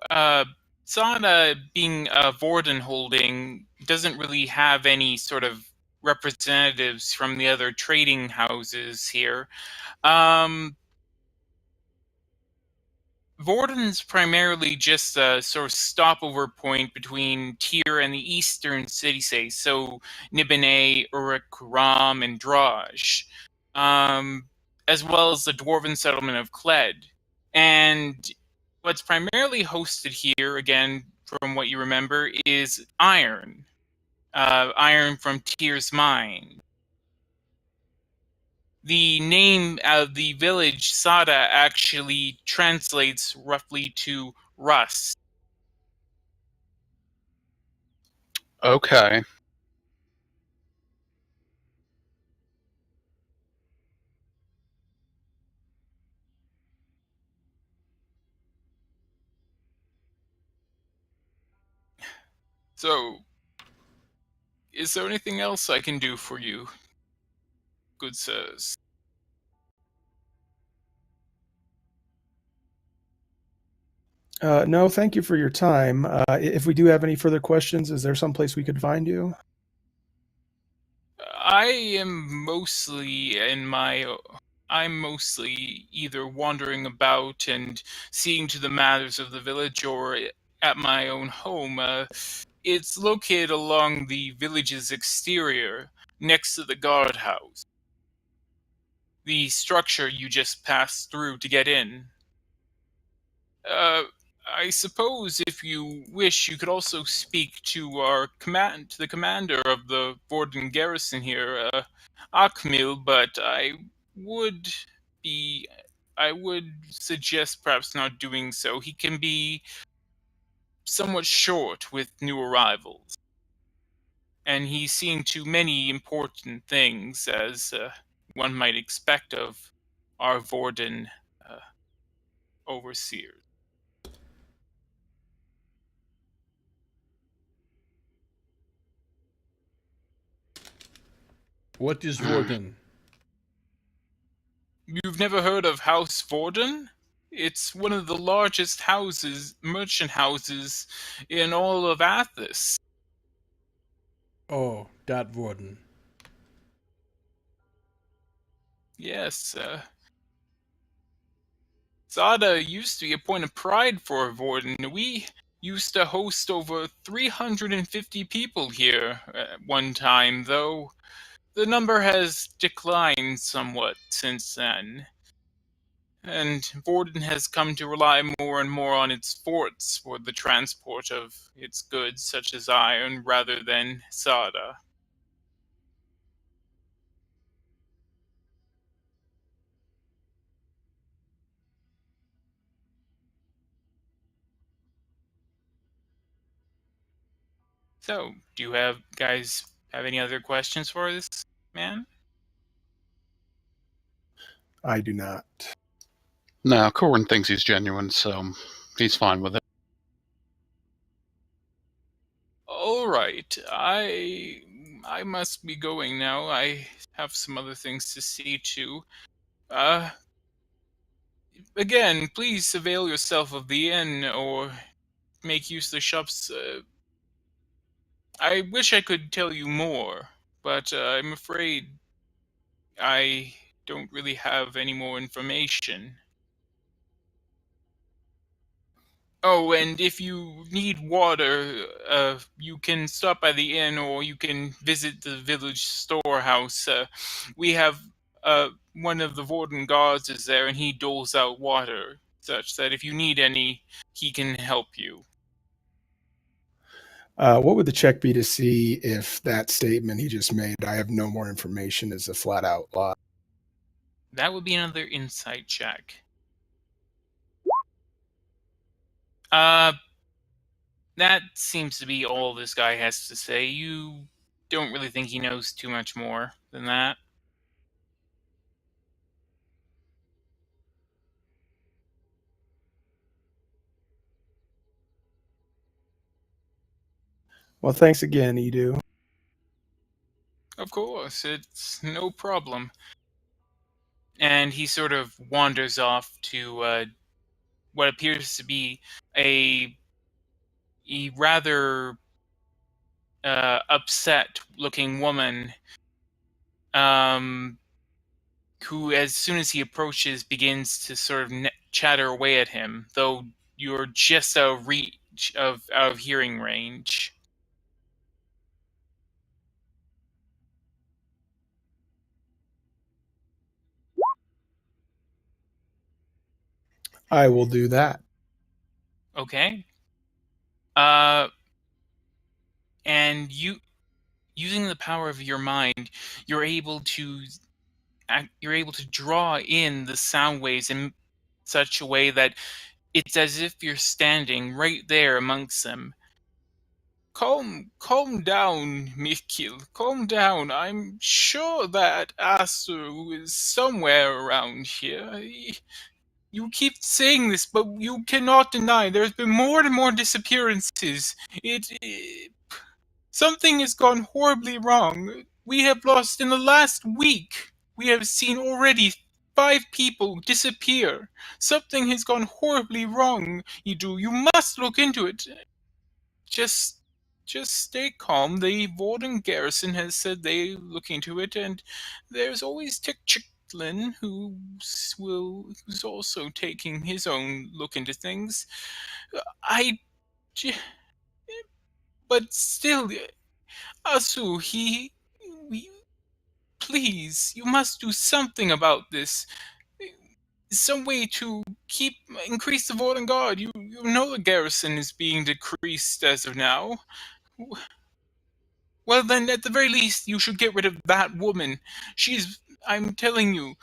S2: Sada being a Vorden holding doesn't really have any sort of representatives from the other trading houses here. Vorden's primarily just a sort of stopover point between Tyr and the eastern city-states, so Nibene, Uruk, Ram, and Draj, as well as the dwarven settlement of Kled. And what's primarily hosted here, again, from what you remember, is iron. Iron from Tyr's mine. The name of the village, Sada, actually translates roughly to rust.
S3: Okay.
S2: So, is there anything else I can do for you, good sirs?
S4: No, thank you for your time. If we do have any further questions, is there some place we could find you?
S2: I am mostly I'm mostly either wandering about and seeing to the matters of the village or at my own home. It's located along the village's exterior, next to the guardhouse. The structure you just passed through to get in. I suppose if you wish, you could also speak to the commander of the Vorden garrison here, Akmil, but would be, I would suggest perhaps not doing so. He can be somewhat short with new arrivals, and he's seen too many important things, as one might expect of our Vorden overseers.
S1: What is Vorden?
S2: You've never heard of House Vorden? It's one of the largest merchant houses in all of Athos.
S1: Oh, dat Vorden.
S2: Yes, Zada used to be a point of pride for Vorden. We used to host over 350 people here at one time, though the number has declined somewhat since then. And Vorden has come to rely more and more on its forts for the transport of its goods, such as iron, rather than Sada. So, do you guys have any other questions for this man?
S4: I do not.
S3: No, Corbin thinks he's genuine, so he's fine with it.
S2: All right, I must be going now. I have some other things to see to. again, please avail yourself of the inn or make use of the shops. I wish I could tell you more, but I'm afraid I don't really have any more information. Oh, and if you need water, you can stop by the inn or you can visit the village storehouse. We have one of the warden guards is there, and he doles out water, such that if you need any, he can help you.
S4: What would the check be to see if that statement he just made, "I have no more information," is a flat out lie?
S2: That would be another insight check. That seems to be all this guy has to say. You don't really think he knows too much more than that.
S4: Well, thanks again, Edu.
S2: Of course, it's no problem. And he sort of wanders off to what appears to be a rather upset-looking woman, who, as soon as he approaches, begins to sort of chatter away at him, though you're just out of reach out of hearing range.
S4: I will do that.
S2: Okay. And you, using the power of your mind, you're able to draw in the sound waves in such a way that it's as if you're standing right there amongst them. Calm down, Mikil. Calm down. I'm sure that Asu is somewhere around here. You keep saying this, but you cannot deny there's been more and more disappearances. Something has gone horribly wrong. We have lost, in the last week, we have seen already 5 people disappear. Something has gone horribly wrong, Idu. You must look into it. Just stay calm. The Warden Garrison has said they look into it, and there's always Chitlin who's also taking his own look into things. But still, Asu, please, you must do something about this. Some way to increase the Warden Guard. You know the garrison is being decreased as of now. Well, then, at the very least, you should get rid of that woman. I'm telling you,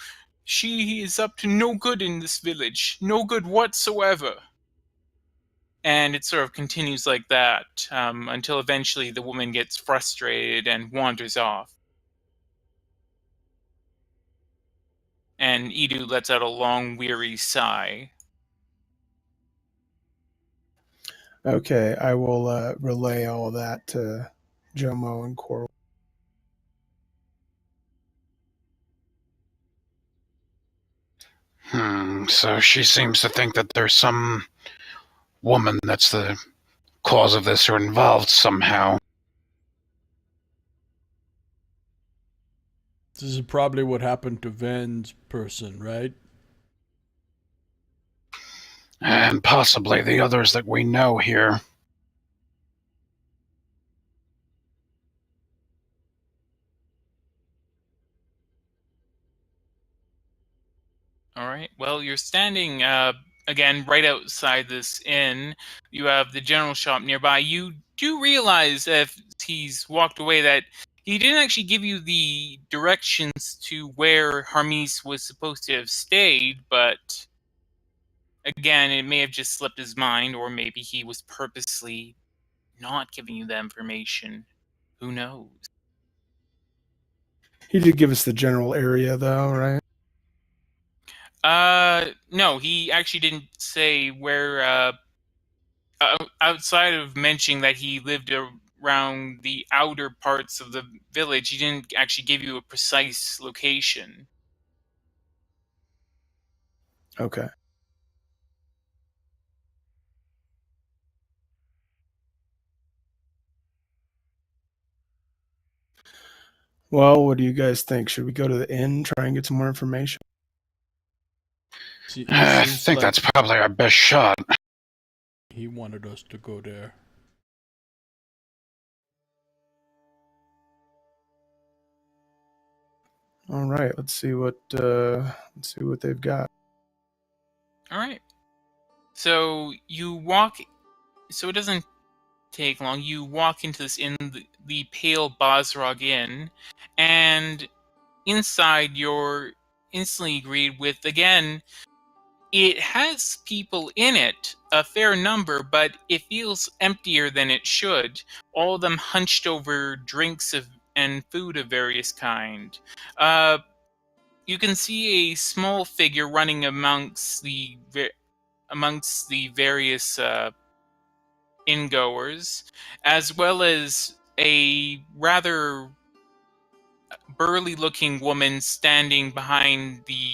S2: she is up to no good in this village. No good whatsoever. And it sort of continues like that, until eventually the woman gets frustrated and wanders off. And Edu lets out a long, weary sigh.
S4: Okay, I will relay all that to Jomo and Coral.
S3: So she seems to think that there's some woman that's the cause of this or involved somehow.
S1: This is probably what happened to Van's person, right?
S3: And possibly the others that we know here.
S2: Alright, well, you're standing, again, right outside this inn. You have the general shop nearby. You do realize, if he's walked away, that he didn't actually give you the directions to where Harmis was supposed to have stayed, but again, it may have just slipped his mind, or maybe he was purposely not giving you that information. Who knows?
S4: He did give us the general area, though, right?
S2: No, he actually didn't say where, outside of mentioning that he lived around the outer parts of the village, he didn't actually give you a precise location.
S4: Okay. Well, what do you guys think? Should we go to the inn, try and get some more information?
S1: He
S3: I
S1: seems
S3: think
S1: like
S3: that's probably our best shot.
S1: he wanted us to go there.
S4: All right, let's see what they've got.
S2: All right. So you walk. So it doesn't take long. You walk into this inn, the Pale Bosrog Inn, and inside you're instantly greeted with, again, it has people in it, a fair number, but it feels emptier than it should. All of them hunched over drinks and food of various kind. You can see a small figure running amongst the various ingoers, as well as a rather burly-looking woman standing behind the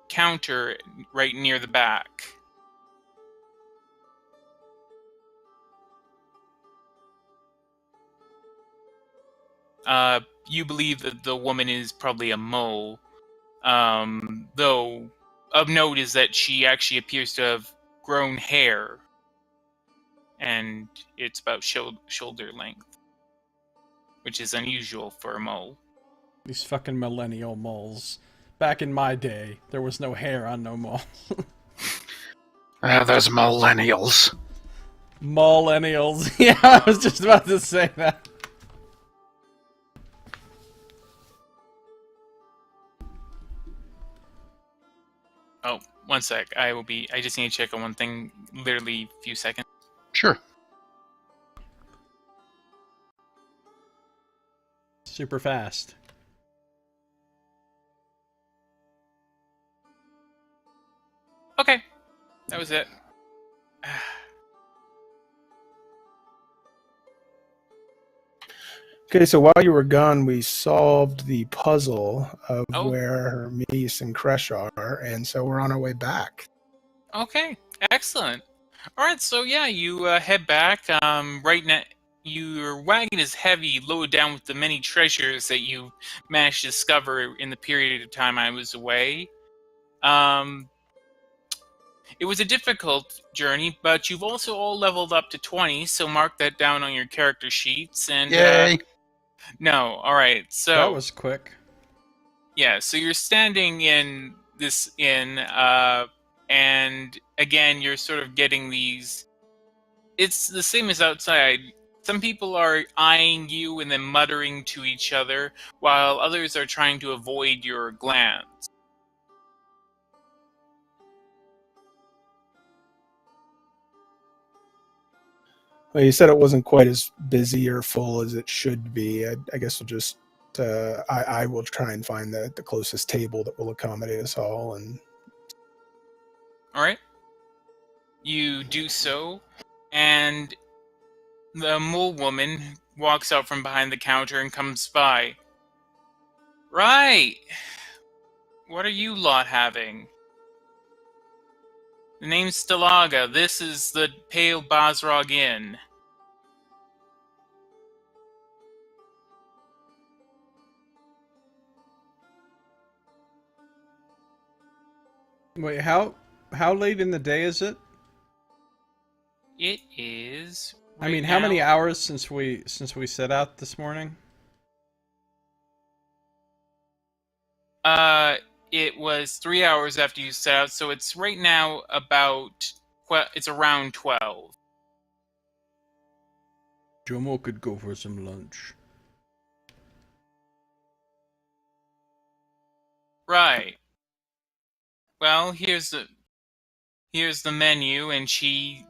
S2: counter right near the back. You believe that the woman is probably a mole, though of note is that she actually appears to have grown hair, and it's about shoulder length, which is unusual for a mole.
S1: These fucking millennial moles. Back in my day, there was no hair on no mole.
S3: Those millennials.
S1: Millennials. Yeah, I was just about to say that.
S2: Oh, one sec. I just need to check on one thing. Literally a few seconds.
S3: Sure.
S1: Super fast.
S2: Okay, that was it.
S4: Okay, so while you were gone, we solved the puzzle of
S2: Oh.
S4: where Hermes and Kresh are, and so we're on our way back.
S2: Okay, excellent. All right, so yeah, you head back. Right now, your wagon is heavy, loaded down with the many treasures that you managed to discover in the period of time I was away. It was a difficult journey, but you've also all leveled up to 20, so mark that down on your character sheets. And
S3: Yay!
S2: no, all right. So
S1: That was quick.
S2: yeah, so you're standing in this inn, and again, you're sort of getting these. It's the same as outside. Some people are eyeing you and then muttering to each other, while others are trying to avoid your glance.
S4: Well, you said it wasn't quite as busy or full as it should be. I guess we'll just I will try and find the closest table that will accommodate us all. And
S2: All right, you do so, and the mole woman walks out from behind the counter and comes by. Right. What are you lot having? The name's Stalaga. This is the Pale Bosrog Inn.
S1: Wait, how late in the day is it?
S2: It is.
S1: I mean, how many hours since we set out this morning?
S2: It was 3 hours after you set out, so it's right now about. Well, it's around 12.
S1: Jomo could go for some lunch.
S2: Right. Well, here's the menu, and she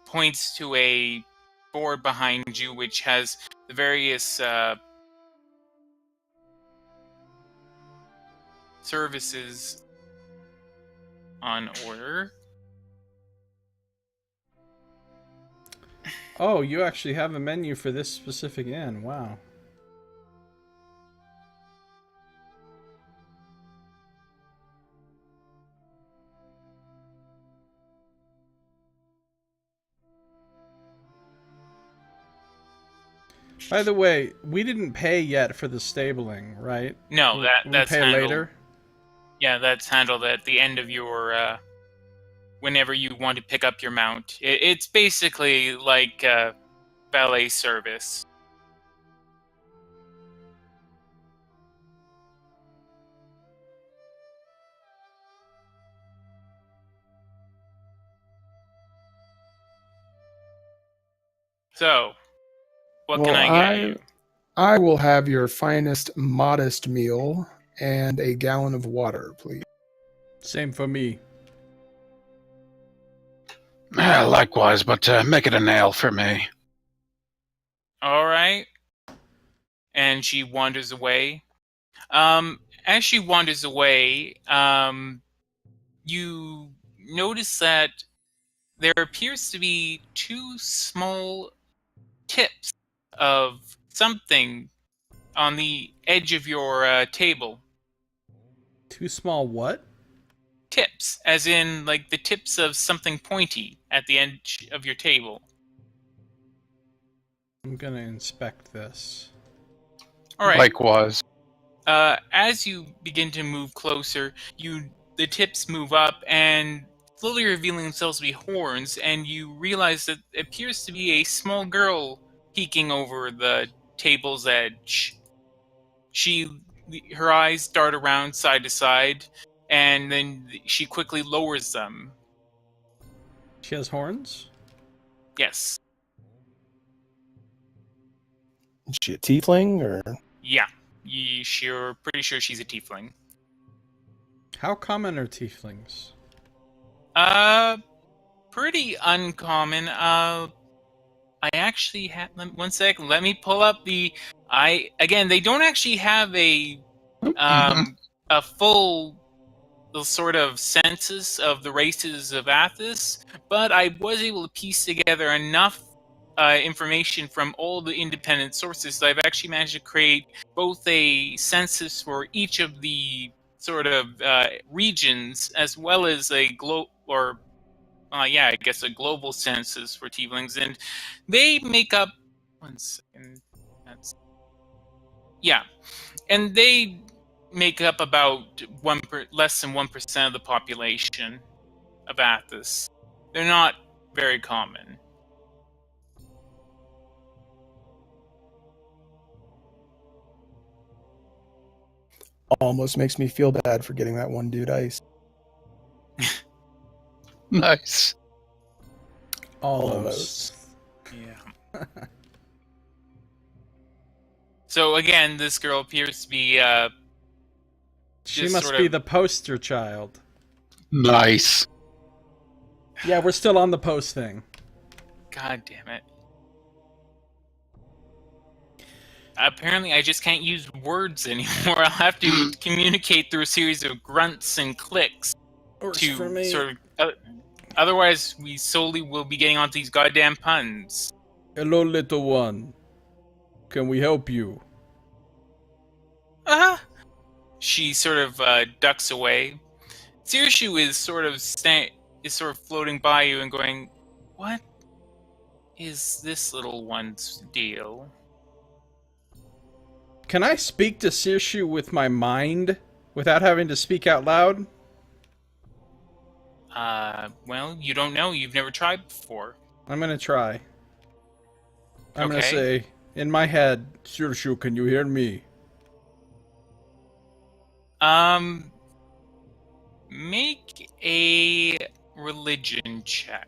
S2: points to a board behind you, which has the various services on order.
S1: Oh, you actually have a menu for this specific inn. Wow. By the way, we didn't pay yet for the stabling, right?
S2: No,
S1: We
S2: that's
S1: pay
S2: handled.
S1: later.
S2: Yeah, that's handled at the end of your whenever you want to pick up your mount. It's basically like valet service. So, what can I get you?
S4: I will have your finest modest meal and a gallon of water, please.
S1: Same for me.
S3: Likewise, but make it an ale for me.
S2: All right. And she wanders away. As she wanders away, you notice that there appears to be two small tips of something on the edge of your table.
S1: Too small what?
S2: Tips, as in like the tips of something pointy at the edge of your table.
S1: I'm gonna inspect this.
S2: All right.
S3: Likewise.
S2: As you begin to move closer, the tips move up and slowly revealing themselves to be horns, and you realize that it appears to be a small girl peeking over the table's edge. Her eyes dart around side to side, and then she quickly lowers them.
S1: She has horns?
S2: Yes.
S4: Is she a tiefling or?
S2: Yeah. You're pretty sure she's a tiefling.
S1: How common are tieflings?
S2: Pretty uncommon. I actually have... One sec, let me pull up the... Again, they don't actually have a full sort of census of the races of Athos, but I was able to piece together enough information from all the independent sources that I've actually managed to create both a census for each of the sort of regions, as well as a I guess a global census for tieflings, and they make up... One second. And they make up about less than 1% of the population of Athos. They're not very common.
S4: Almost makes me feel bad for getting that one dude ice.
S3: Nice.
S1: Almost.
S2: Yeah. So again, this girl appears to be
S1: She must be the poster child.
S3: Nice.
S1: Yeah, we're still on the post thing.
S2: God damn it. Apparently, I just can't use words anymore. I'll have to communicate through a series of grunts and clicks sort of. Otherwise, we solely will be getting onto these goddamn puns.
S1: Hello, little one. Can we help you?
S2: She sort of ducks away. Sirshu is sort of floating by you and going, "What is this little one's deal?"
S1: Can I speak to Sirshu with my mind without having to speak out loud?
S2: Well, you don't know. You've never tried before.
S1: I'm gonna try. I'm gonna
S2: Okay.
S1: say, in my head, Sirshu, can you hear me?
S2: Make a religion check.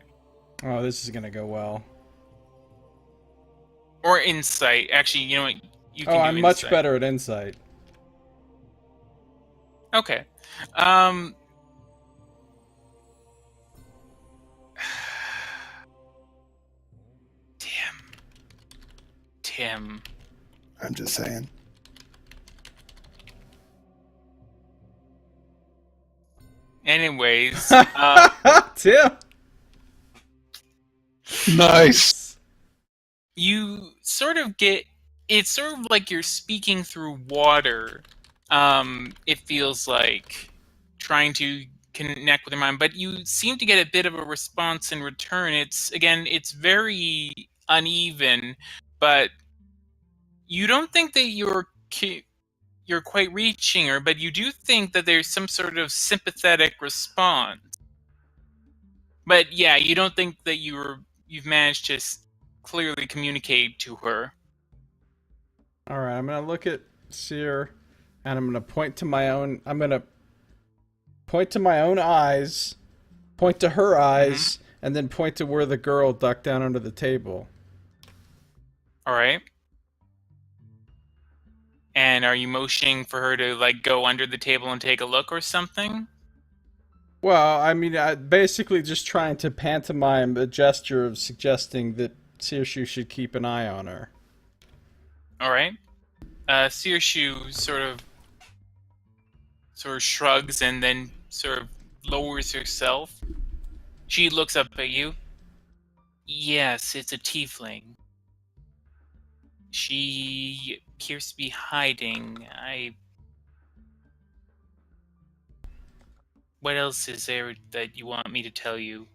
S1: Oh, this is gonna go well.
S2: Or insight. Actually, you know what? You can do
S1: I'm much
S2: insight.
S1: better at insight.
S2: Okay. Tim.
S4: I'm just saying.
S2: Anyways,
S1: Tim!
S3: Nice.
S2: you sort of get... It's sort of like you're speaking through water. It feels like trying to connect with your mind, but you seem to get a bit of a response in return. It's very uneven, but you don't think that you're quite reaching her, but you do think that there's some sort of sympathetic response. But yeah, you don't think that you've managed to clearly communicate to her.
S1: All right, I'm gonna look at Seer, and I'm gonna point to my own. I'm gonna point to my own eyes, point to her eyes, and then point to where the girl ducked down under the table.
S2: All right. And are you motioning for her to like go under the table and take a look or something?
S1: Well, I mean, I basically just trying to pantomime a gesture of suggesting that Searshoe should keep an eye on her.
S2: All right. Searshoe sort of shrugs and then sort of lowers herself. She looks up at you. Yes, it's a tiefling. She appears to be hiding. What else is there that you want me to tell you?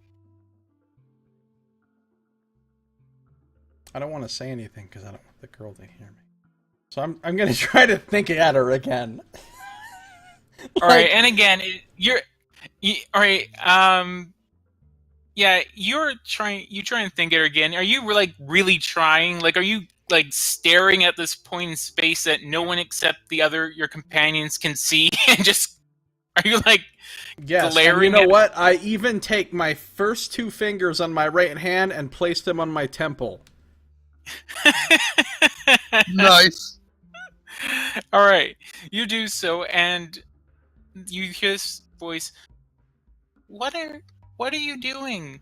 S1: I don't want to say anything because I don't want the girl to hear me. So I'm gonna try to think at her again.
S2: All right, and again, all right. Yeah, you're trying. You try and think at her again. Are you like really trying? Like, are you like staring at this point in space that no one except your companions can see, and just are you like
S1: Yes, and you know what? I even take my first two fingers on my right hand and place them on my temple.
S3: Nice.
S2: All right, you do so, and you hear this voice. What are you doing?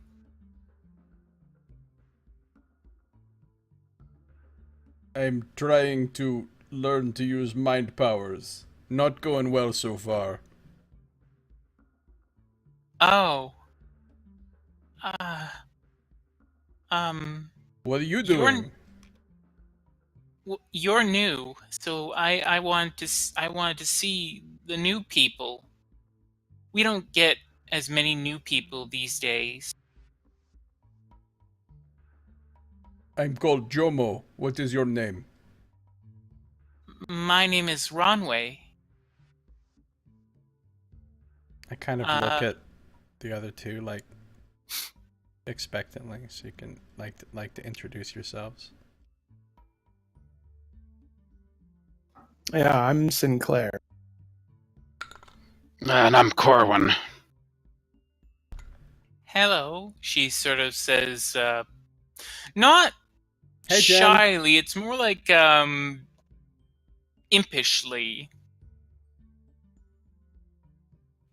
S1: I'm trying to learn to use mind powers. Not going well so far.
S2: Oh.
S1: What are you doing?
S2: You're new, so I wanted to see the new people. We don't get as many new people these days.
S1: I'm called Jomo. What is your name?
S2: My name is Ronway.
S1: I kind of look at the other two, like, expectantly, so you can like to introduce yourselves.
S4: Yeah, I'm Sinclair.
S3: And I'm Corwin.
S2: Hello, she sort of says, not
S1: Hey, Jen.
S2: shyly, it's more like, impishly.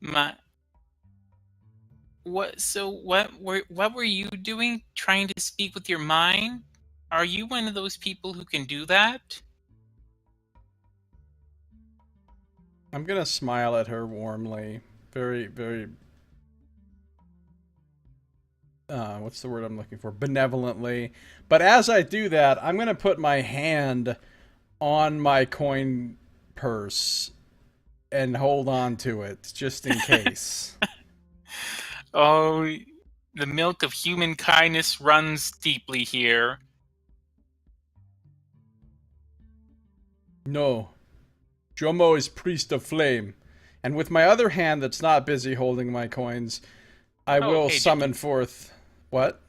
S2: What were you doing, trying to speak with your mind? Are you one of those people who can do that?
S1: I'm gonna smile at her warmly. Very, very... what's the word I'm looking for? Benevolently. But as I do that, I'm gonna put my hand on my coin purse and hold on to it, just in case.
S2: Oh, the milk of human kindness runs deeply here.
S1: No. Jomo is priest of flame. And with my other hand that's not busy holding my coins, I will summon forth... What?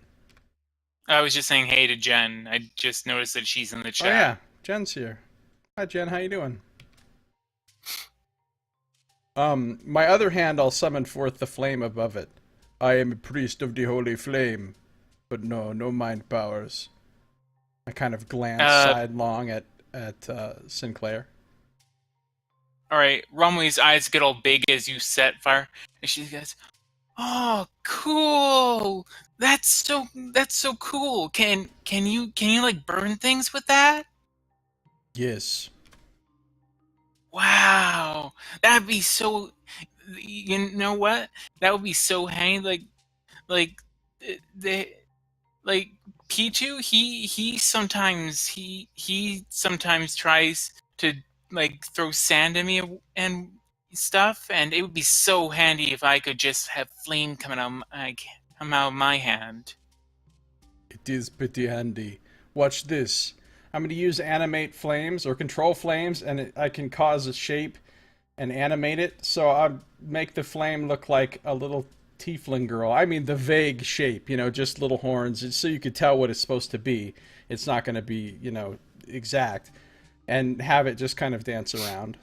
S2: I was just saying hey to Jen. I just noticed that she's in the chat.
S1: Oh yeah, Jen's here. Hi Jen, how you doing? My other hand I'll summon forth the flame above it. I am a priest of the holy flame. But no mind powers. I kind of glance sidelong at Sinclair.
S2: Alright, Rumley's eyes get all big as you set fire, and she goes, "Oh, cool! That's so cool. Can you like burn things with that?"
S1: Yes.
S2: Wow, that'd be so. You know what? That would be so handy. Like Pichu. He sometimes tries to like throw sand at me and stuff, and it would be so handy if I could just have flame come out of my hand.
S1: It is pretty handy. Watch this. I'm going to use animate flames or control flames, and I can cause a shape and animate it. So I'll make the flame look like a little tiefling girl. I mean, the vague shape, just little horns, so you could tell what it's supposed to be. It's not going to be, exact. And have it just kind of dance around.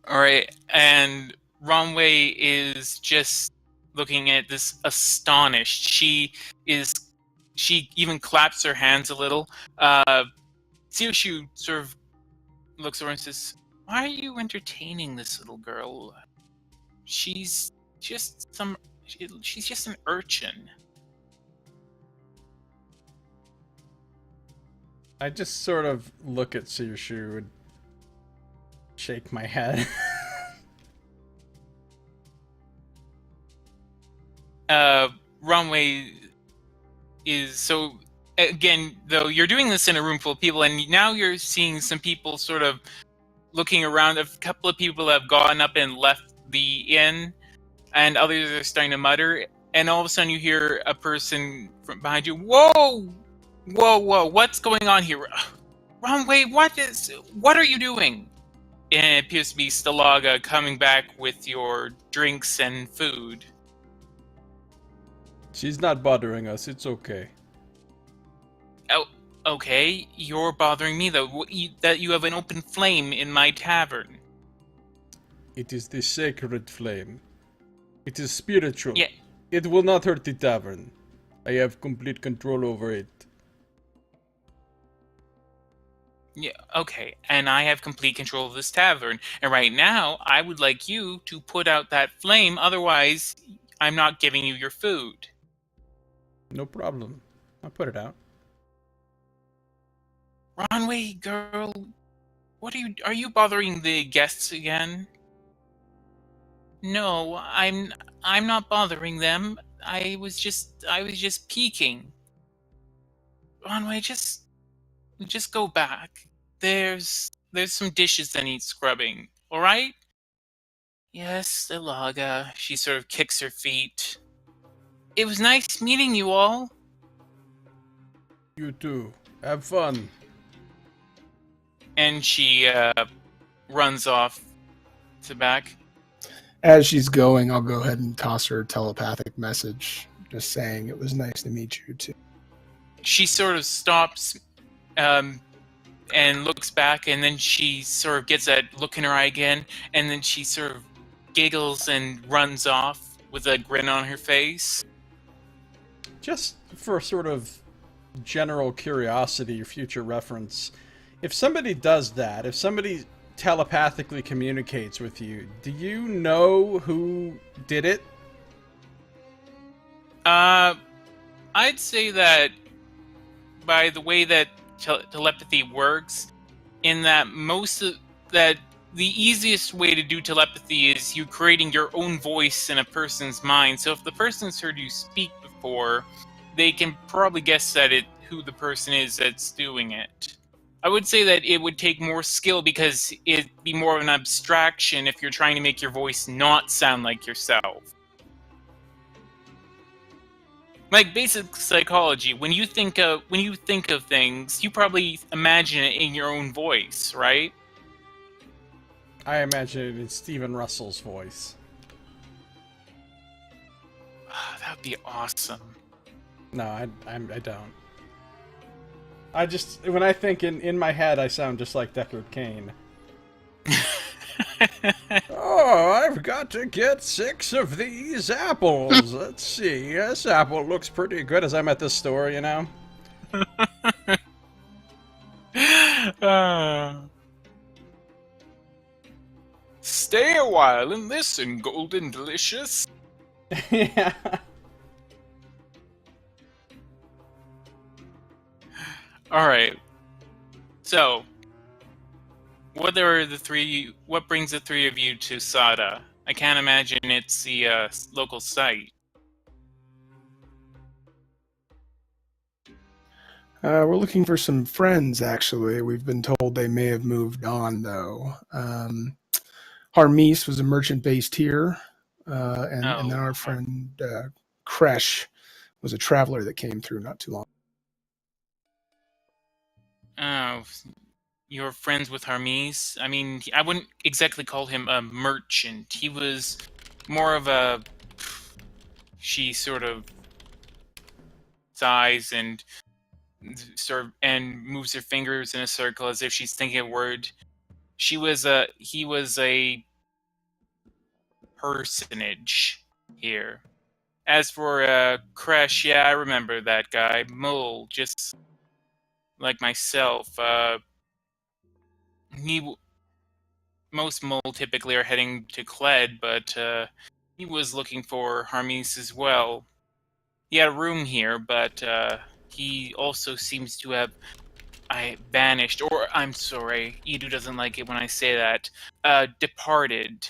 S2: All right, and Runway is just looking at this astonished. She even claps her hands a little. Sioshu sort of looks over and says, "Why are you entertaining this little girl? She's just an urchin."
S1: I just sort of look at Sioshu and shake my head.
S2: Runway is so again, though you're doing this in a room full of people, and now you're seeing some people sort of looking around. A couple of people have gone up and left the inn, and others are starting to mutter. And all of a sudden, you hear a person from behind you. Whoa, whoa, whoa! What's going on here? Runway, what are you doing? And it appears to be Stalaga coming back with your drinks and food.
S1: She's not bothering us. It's okay.
S2: Oh, okay. You're bothering me, though. That you have an open flame in my tavern.
S1: It is the sacred flame. It is spiritual.
S2: Yeah.
S1: It will not hurt the tavern. I have complete control over it.
S2: Yeah, okay. And I have complete control of this tavern. And right now, I would like you to put out that flame. Otherwise, I'm not giving you your food.
S1: No problem. I'll put it out.
S2: Runway, girl, are you bothering the guests again? No, I'm not bothering them. I was just peeking. Runway, just go back. There's some dishes that need scrubbing. All right? Yes, Ilaga. She sort of kicks her feet. It was nice meeting you all.
S1: You too. Have fun.
S2: And she runs off to back.
S4: As she's going, I'll go ahead and toss her a telepathic message, just saying it was nice to meet you too.
S2: She sort of stops and looks back, and then she sort of gets that look in her eye again, and then she sort of giggles and runs off with a grin on her face.
S1: Just for sort of general curiosity or future reference, if somebody does that, if somebody telepathically communicates with you, do you know who did it?
S2: I'd say that by the way that telepathy works, in that that the easiest way to do telepathy is you creating your own voice in a person's mind. So if the person's heard you speak before, they can probably guess at who the person is that's doing it. I would say that it would take more skill because it'd be more of an abstraction if you're trying to make your voice not sound like yourself. Like basic psychology, when you think of things, you probably imagine it in your own voice, right?
S1: I imagine it in Stephen Russell's voice.
S2: That'd be awesome.
S1: No, I don't. I just, when I think in my head, I sound just like Deckard Cain. Oh, I've got to get 6 of these apples. Let's see. This apple looks pretty good as I'm at this store, you know?
S2: Stay a while and listen, Golden Delicious.
S1: Yeah.
S2: Alright. So, what brings the three of you to Sada? I can't imagine it's the local site.
S4: We're looking for some friends, actually. We've been told they may have moved on, though. Harmis was a merchant based here, and then our friend Kresh was a traveler that came through not too long.
S2: Oh, you're friends with Hermes? I mean, I wouldn't exactly call him a merchant. He was more of a... She sort of sighs and moves her fingers in a circle as if she's thinking a word. He was a personage here. As for Crash, yeah, I remember that guy. Mole, just like myself. Most Mole typically are heading to Kled, but he was looking for Hermes as well. He had a room here, but he also seems to have vanished, or I'm sorry, Edu doesn't like it when I say that, departed.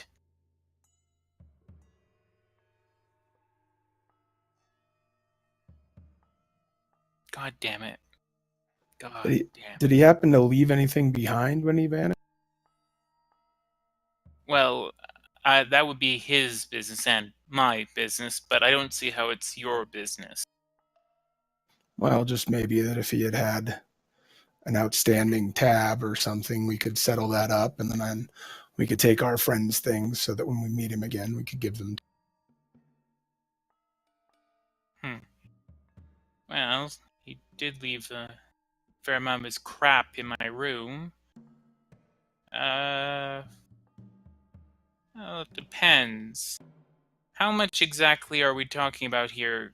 S2: God damn it. God damn.
S4: Did he happen to leave anything behind when he vanished?
S2: Well, that would be his business and my business, but I don't see how it's your business.
S4: Well, just maybe that if he had had an outstanding tab or something, we could settle that up, and then we could take our friend's things so that when we meet him again, we could give them.
S2: Well, he did leave a fair amount of his crap in my room. Well, it depends. How much exactly are we talking about here?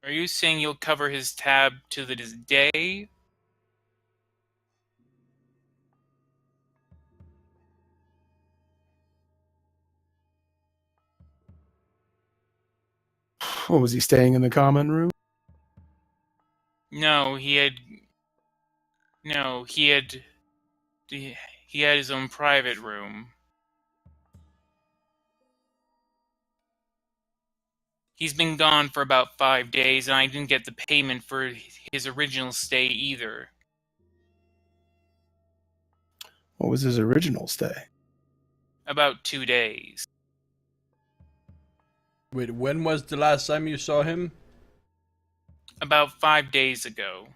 S2: Are you saying you'll cover his tab to this day?
S4: What was he staying in the common room?
S2: No, he had his own private room. He's been gone for about 5 days, and I didn't get the payment for his original stay either.
S4: What was his original stay?
S2: About 2 days.
S1: Wait, when was the last time you saw him?
S2: About 5 days ago.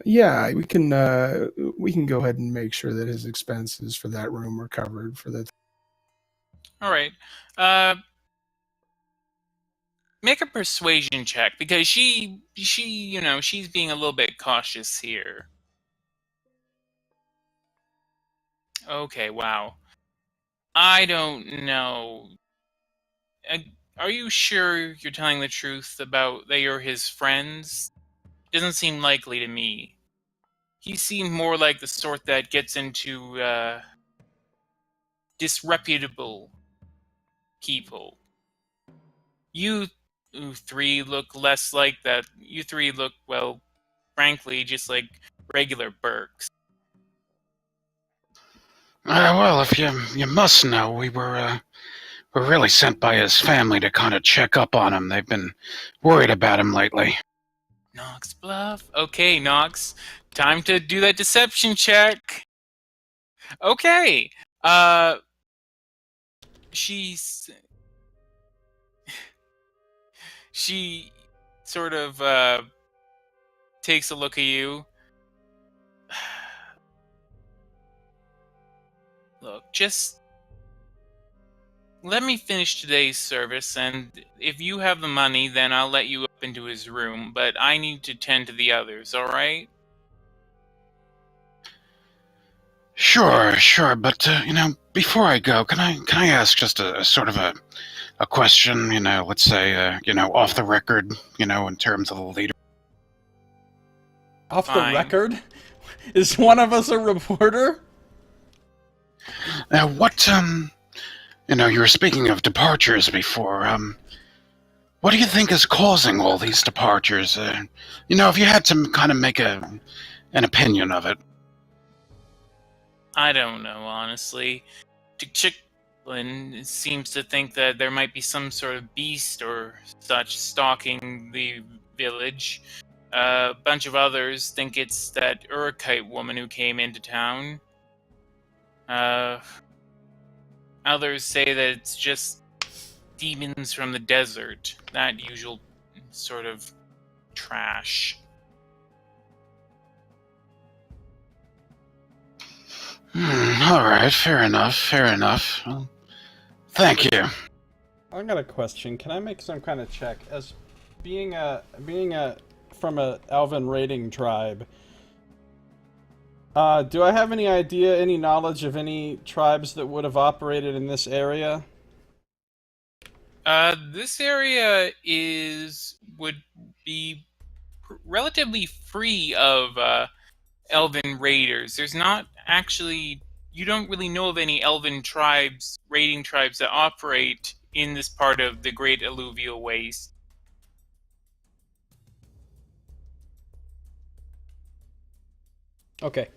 S4: Yeah, we can go ahead and make sure that his expenses for that room are covered for that.
S2: All right. Make a persuasion check, because she's being a little bit cautious here. Okay, wow. I don't know. Are you sure you're telling the truth about that you're his friends? Doesn't seem likely to me. He seemed more like the sort that gets into disreputable people. You three look less like that. You three look, well, frankly, just like regular Burks.
S3: Well, if you must know, we're really sent by his family to kind of check up on him. They've been worried about him lately.
S2: Nox bluff. Okay, Nox. Time to do that deception check. Okay. She sort of takes a look at you. Look, just let me finish today's service, and if you have the money, then I'll let you up into his room, but I need to tend to the others, alright?
S3: Sure, but before I go, can I ask just a sort of a question? Let's say off the record. In terms of the leader.
S1: Off
S2: Fine.
S1: the record? Is one of us a reporter?
S3: What you were speaking of departures before. What do you think is causing all these departures? If you had to kind of make an opinion of it.
S2: I don't know, honestly. Chicklin seems to think that there might be some sort of beast or such stalking the village. A bunch of others think it's that Urukite woman who came into town. Others say that it's just demons from the desert. That usual sort of trash.
S3: All right, fair enough. Well, thank you.
S1: I got a question. Can I make some kind of check as being from a elven raiding tribe? Do I have any idea, any knowledge of any tribes that would have operated in this area?
S2: This area would be relatively free of elven raiders. There's not actually, you don't really know of any elven tribes, raiding tribes that operate in this part of the Great Alluvial Waste.
S1: Okay.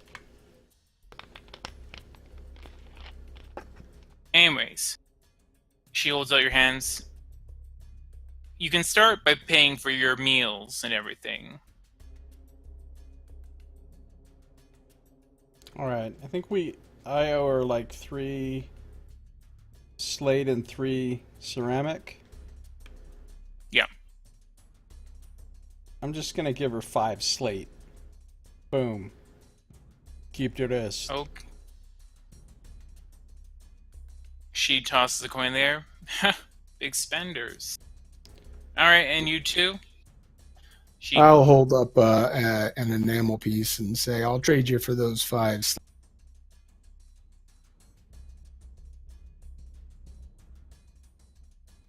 S2: Anyways, she holds out your hands. You can start by paying for your meals and everything.
S1: Alright, I think I owe her like 3 slate and 3 ceramic.
S2: Yeah.
S1: I'm just gonna give her 5 slate. Boom. Keep the rest.
S2: Okay. She tosses the coin there. Big spenders. Alright, and you too?
S4: I'll hold up an enamel piece and say, I'll trade you for those 5.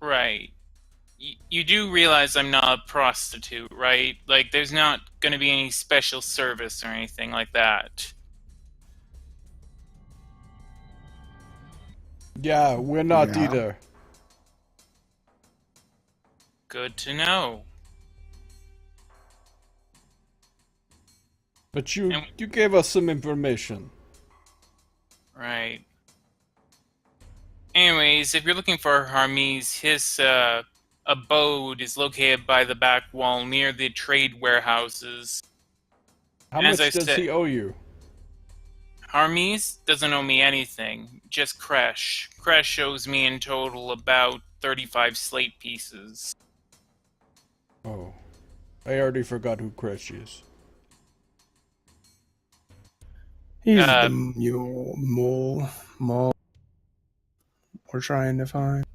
S2: Right. You do realize I'm not a prostitute, right? Like, there's not going to be any special service or anything like that.
S1: Yeah, we're not
S4: Yeah.
S1: either.
S2: Good to know.
S1: But you gave us some information.
S2: Right. Anyways, if you're looking for Hermes, his abode is located by the back wall near the trade warehouses.
S1: How
S2: As
S1: much
S2: I
S1: does
S2: said-
S1: he owe you?
S2: Hermes doesn't owe me anything, just Kresh. Kresh owes me in total about 35 slate pieces.
S1: Oh. I already forgot who Kresh is.
S4: He's the mole we're trying to find.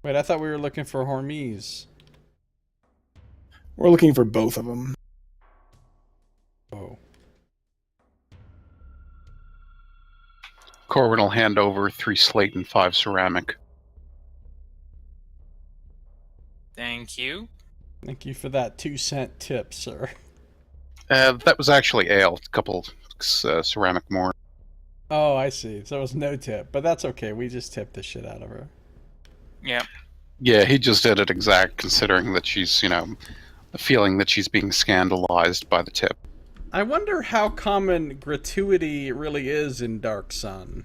S1: Wait, I thought we were looking for Hermes.
S4: We're looking for both of them.
S1: Oh.
S3: Corwin will hand over 3 slate and 5 ceramic.
S2: Thank you.
S1: Thank you for that 2-cent tip, sir.
S3: That was actually ale. A couple ceramic more.
S1: Oh, I see. So it was no tip, but that's okay. We just tipped the shit out of her.
S2: Yeah.
S3: Yeah, he just did it exact, considering that she's, feeling that she's being scandalized by the tip.
S1: I wonder how common gratuity really is in Dark Sun.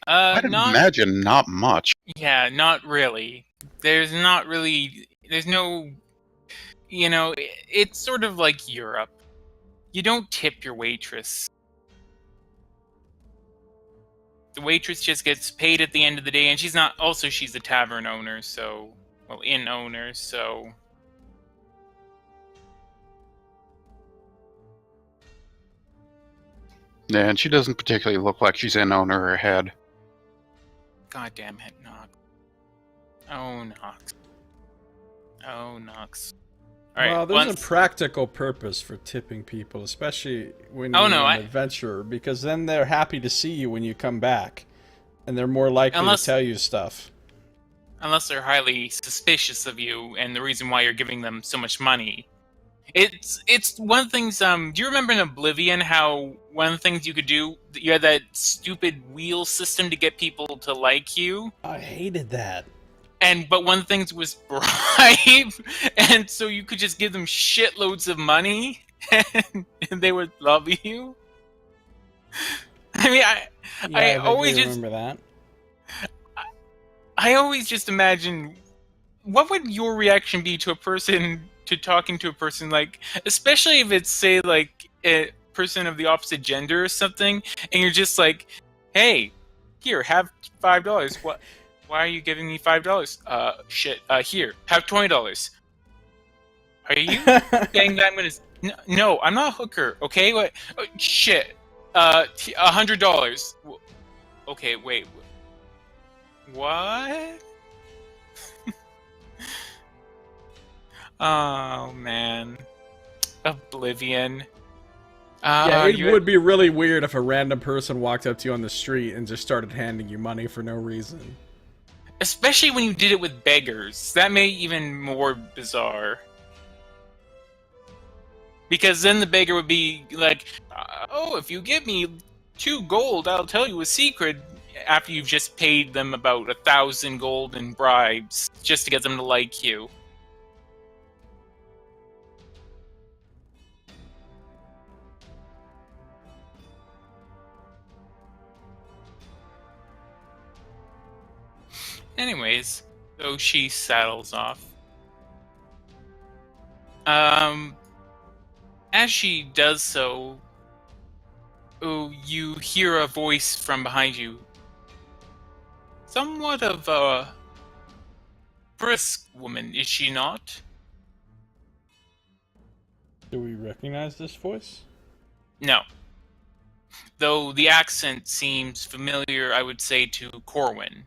S3: I'd imagine not much.
S2: Yeah, not really. There's no, it's sort of like Europe. You don't tip your waitress. The waitress just gets paid at the end of the day, and she's a tavern owner, inn owner, so...
S3: Yeah, and she doesn't particularly look like she's in on her head.
S2: God damn it, Nox. Oh, Nox. Oh, Nox. Alright,
S1: Well, there's a practical purpose for tipping people, especially when you're an adventurer, because then they're happy to see you when you come back, and they're more likely to tell you stuff.
S2: Unless they're highly suspicious of you, and the reason why you're giving them so much money. It's one of the things, do you remember in Oblivion how one of the things you could do, you had that stupid wheel system to get people to like you?
S1: I hated that.
S2: But one of the things was bribe, and so you could just give them shitloads of money, and they would love you. I mean, I always just
S1: remember that.
S2: I always just imagine, what would your reaction be to talking to a person, like, especially if it's, say, like, person of the opposite gender or something, and you're just like, "Hey, here, have $5. What? Why are you giving me $5? Shit. Here, have $20. Are you saying that I'm gonna? No, I'm not a hooker. Okay, what? Shit. $100. Okay, wait. What? Oh man, Oblivion.
S1: Yeah, it would be really weird if a random person walked up to you on the street and just started handing you money for no reason.
S2: Especially when you did it with beggars. That made it even more bizarre. Because then the beggar would be like, oh, if you give me 2 gold, I'll tell you a secret. After you've just paid them about 1,000 gold in bribes just to get them to like you. Anyways, so she saddles off. As she does so, you hear a voice from behind you. Somewhat of a brisk woman, is she not?
S1: Do we recognize this voice?
S2: No. Though the accent seems familiar, I would say, to Corwin.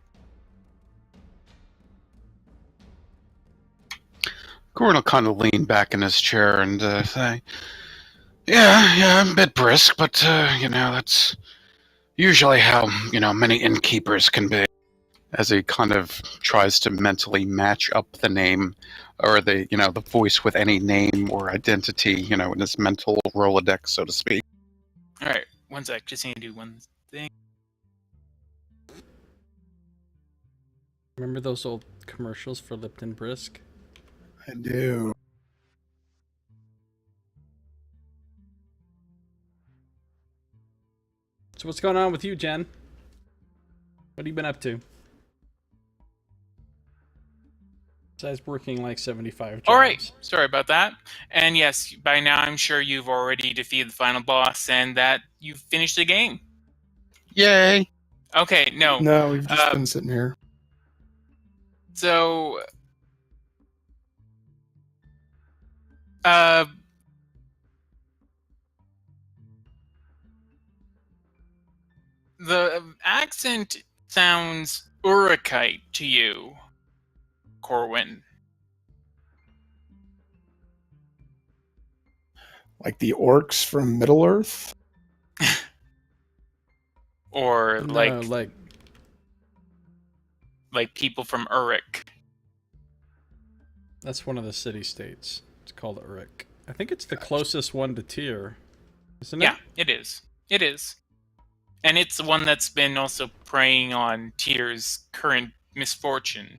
S3: Corwin will kind of lean back in his chair and say, yeah, I'm a bit brisk, but, that's usually how, many innkeepers can be. As he kind of tries to mentally match up the name or the voice with any name or identity, in his mental Rolodex, so to speak.
S2: Alright, one sec, just need to do one thing.
S1: Remember those old commercials for Lipton Brisk?
S4: I do.
S1: So what's going on with you, Jen? What have you been up to? Besides working like 75 jobs.
S2: Alright, sorry about that. And yes, by now I'm sure you've already defeated the final boss and that you've finished the game.
S3: Yay!
S2: Okay, no.
S4: No, we've just been sitting here.
S2: So... the accent sounds Urukite to you, Corwin.
S4: Like the orcs from Middle-earth?
S2: Or
S1: No,
S2: like people from Uruk.
S1: That's one of the city-states. It's called Uruk. I think it's the closest one to Tyr, isn't it?
S2: Yeah, it is. It is. And it's the one that's been also preying on Tyr's current misfortune.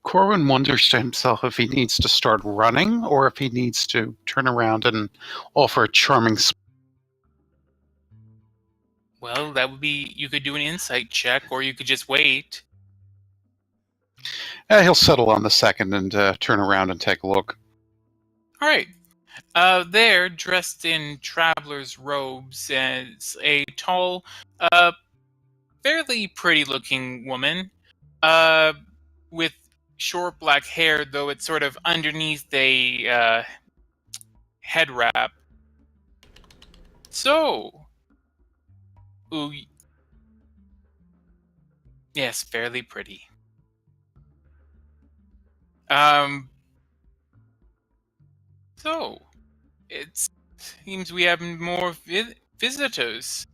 S3: Corwin wonders to himself if he needs to start running or if he needs to turn around and offer a charming
S2: Well, that would be... you could do an insight check, or you could just wait.
S3: he'll settle on the second and turn around and take a look.
S2: Alright. There, dressed in traveler's robes, is a tall, fairly pretty-looking woman, with short black hair, though it's sort of underneath a, head wrap. So... ooh... yes, fairly pretty. So, it seems we have more visitors.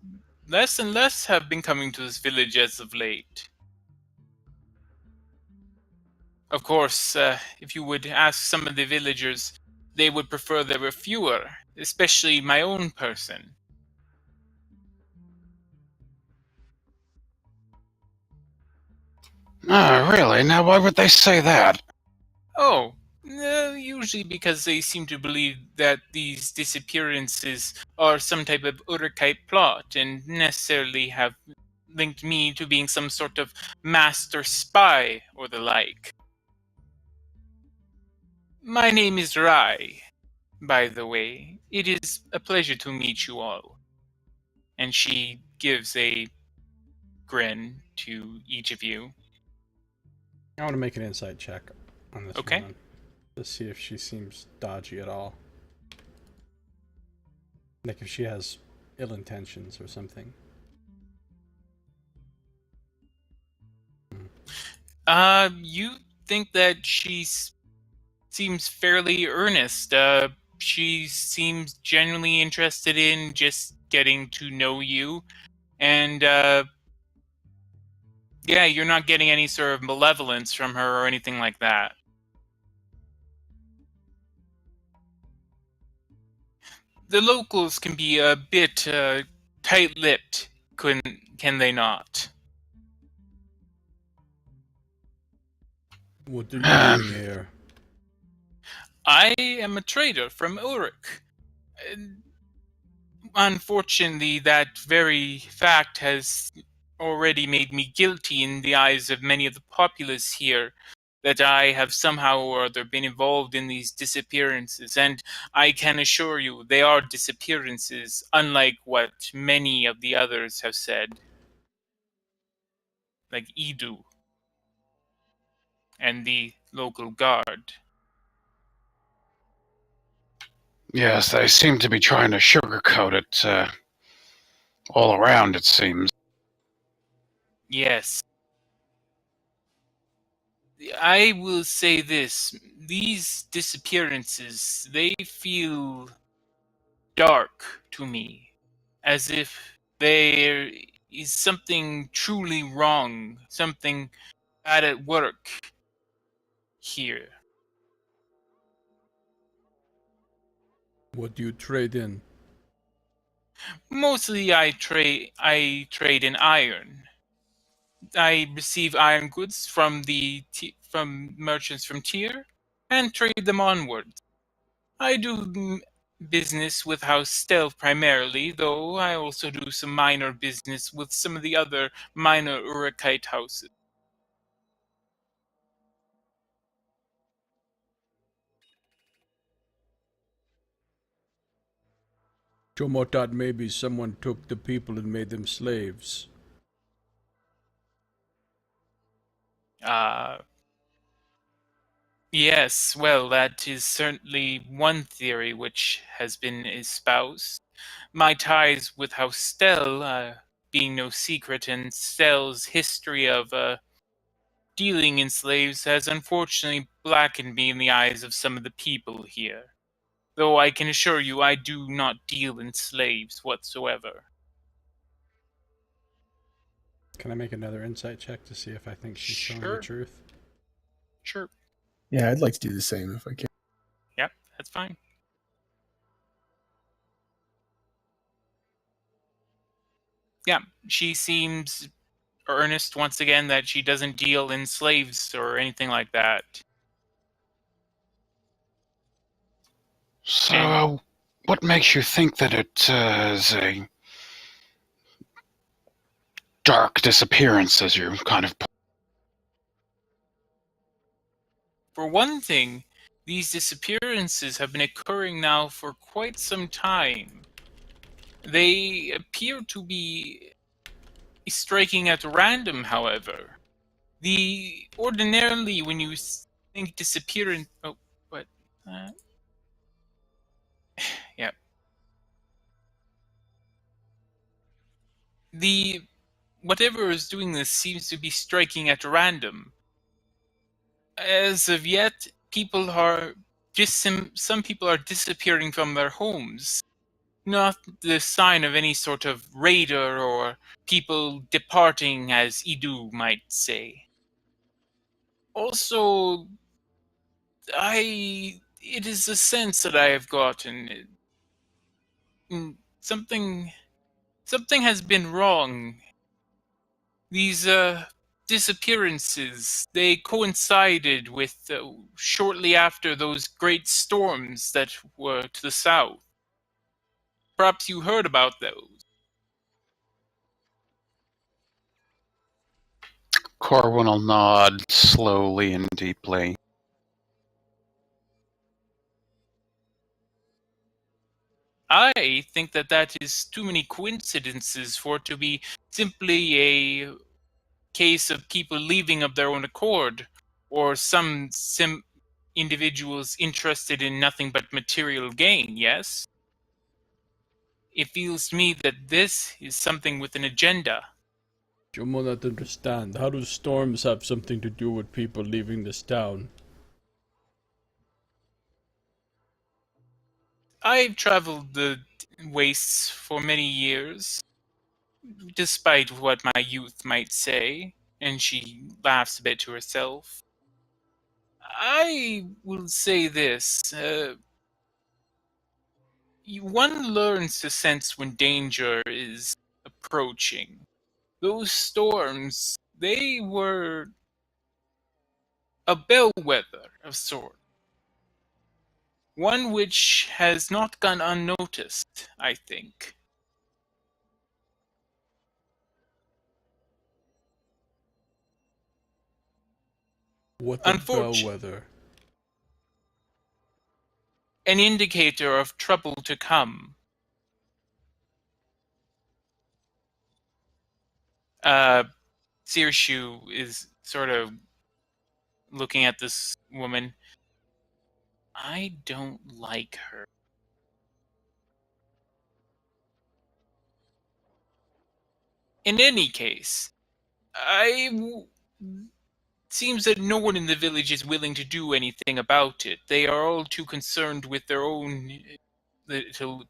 S2: Less and less have been coming to this village as of late. Of course, if you would ask some of the villagers, they would prefer there were fewer, especially my own person.
S3: Oh, really? Now, why would they say that?
S2: Oh, usually because they seem to believe that these disappearances are some type of Urukite plot and necessarily have linked me to being some sort of master spy or the like. My name is Rai, by the way. It is a pleasure to meet you all. And she gives a grin to each of you.
S1: I want to make an insight check on this
S2: Okay.
S1: woman to see if she seems dodgy at all. Like if she has ill intentions or something.
S2: You think that she seems fairly earnest. She seems genuinely interested in just getting to know you. And, yeah, you're not getting any sort of malevolence from her or anything like that. The locals can be a bit tight-lipped, can they not?
S1: What are you doing here?
S2: I am a trader from Uruk. Unfortunately, that very fact has already made me guilty in the eyes of many of the populace here, that I have somehow or other been involved in these disappearances, and I can assure you they are disappearances, unlike what many of the others have said, like Idu and the local guard.
S3: Yes, they seem to be trying to sugarcoat it all around, it seems.
S2: Yes. I will say this. These disappearances, they feel dark to me, as if there is something truly wrong, something bad at work here.
S1: What do you trade in?
S2: Mostly I trade in iron. I receive iron goods from from merchants from Tyr and trade them onward. I do business with House Stealth primarily, though I also do some minor business with some of the other minor Urukite houses.
S1: Jomo thought maybe someone took the people and made them slaves.
S2: Uh, yes, well, that is certainly one theory which has been espoused. My ties with House Stell, being no secret, and Stell's history of dealing in slaves has unfortunately blackened me in the eyes of some of the people here. Though I can assure you I do not deal in slaves whatsoever.
S1: Can I make another insight check to see if I think she's telling the
S2: Sure.
S1: truth?
S2: Sure.
S4: Yeah, I'd like to do the same if I can.
S2: Yep, that's fine. Yeah, she seems earnest once again that she doesn't deal in slaves or anything like that.
S3: So, what makes you think that it is a dark disappearance, as you kind of...
S2: For one thing, these disappearances have been occurring now for quite some time. They appear to be striking at random, however. The ordinarily when you think disappearance, oh, what? Yeah. The whatever is doing this seems to be striking at random. As of yet, people are just some people are disappearing from their homes. Not the sign of any sort of raider or people departing, as Idu might say. Also, it is a sense that I have gotten. Something has been wrong. These disappearances, they coincided with shortly after those great storms that were to the south. Perhaps you heard about those.
S3: Corwin will nod slowly and deeply.
S2: I think that is too many coincidences for it to be simply a case of people leaving of their own accord, or some individuals interested in nothing but material gain, yes? It feels to me that this is something with an agenda.
S1: You will not understand. How do storms have something to do with people leaving this town?
S2: I've traveled the wastes for many years, despite what my youth might say, and she laughs a bit to herself. I will say this, one learns to sense when danger is approaching. Those storms, they were a bellwether of sorts. One which has not gone unnoticed, I think.
S1: What a
S2: Unfortunately,
S1: bellwether.
S2: an indicator of trouble to come. Sirshu is sort of looking at this woman. I don't like her. In any case, seems that no one in the village is willing to do anything about it. They are all too concerned with their own little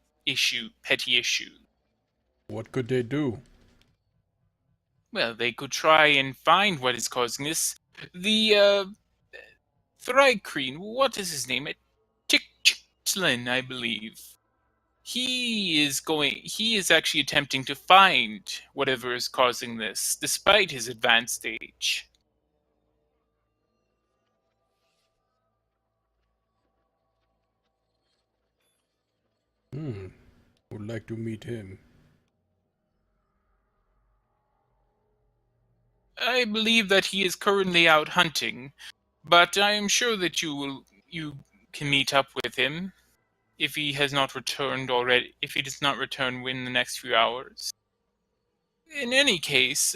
S2: petty issue.
S1: What could they do?
S2: Well, they could try and find what is causing this. The, Thrycreen, what is his name? Chichlin, I believe. He is actually attempting to find whatever is causing this, despite his advanced age.
S1: Would like to meet him.
S2: I believe that he is currently out hunting, but I am sure that you can meet up with him if he has not returned already. If he does not return within the next few hours. In any case,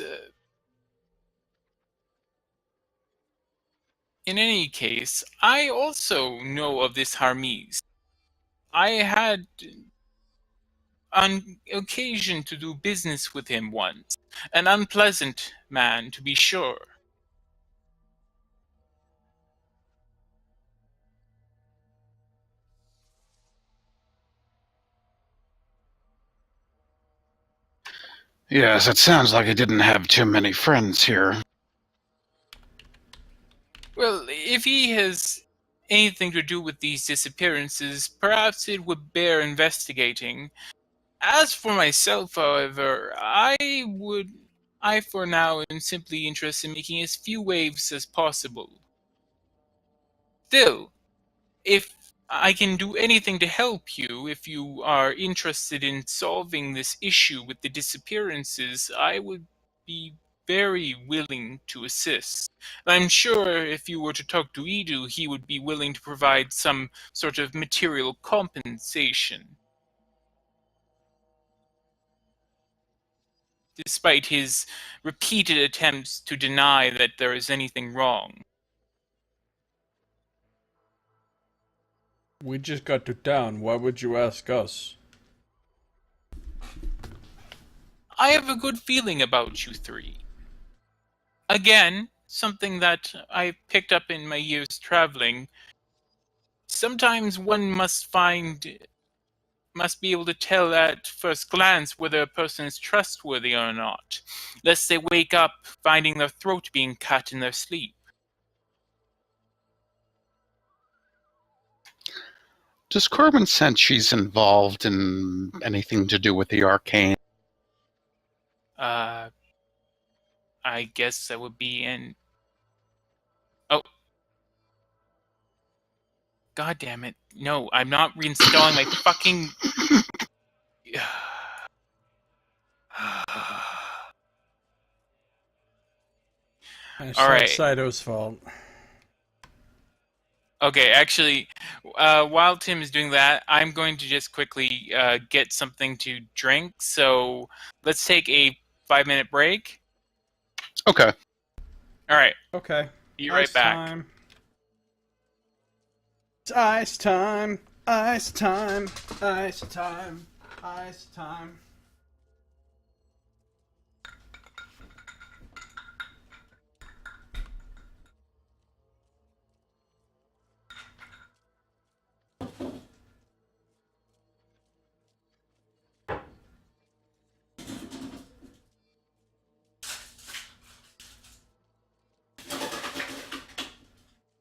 S2: I also know of this Harmes. I had on occasion to do business with him once. An unpleasant man, to be sure.
S3: Yes, it sounds like I didn't have too many friends here.
S2: Well, if he has anything to do with these disappearances, perhaps it would bear investigating. As for myself, however, I for now am simply interested in making as few waves as possible. Still, if I can do anything to help you, if you are interested in solving this issue with the disappearances, I would be very willing to assist. I'm sure if you were to talk to Edu, he would be willing to provide some sort of material compensation. Despite his repeated attempts to deny that there is anything wrong.
S1: We just got to town. Why would you ask us?
S2: I have a good feeling about you three. Again, something that I picked up in my years traveling. Sometimes one must be able to tell at first glance whether a person is trustworthy or not, lest they wake up finding their throat being cut in their sleep.
S3: Does Corbin sense she's involved in anything to do with the arcane?
S2: I guess that would be in... Oh. God damn it. No, I'm not reinstalling my fucking...
S1: It's
S2: All
S1: not
S2: right.
S1: Scito's fault.
S2: Okay, actually, while Tim is doing that, I'm going to just quickly get something to drink. So let's take a 5-minute break.
S3: Okay.
S2: All right,
S1: Okay.
S2: be right back.
S1: Time. It's ice time. Ice time. Ice time. Ice time.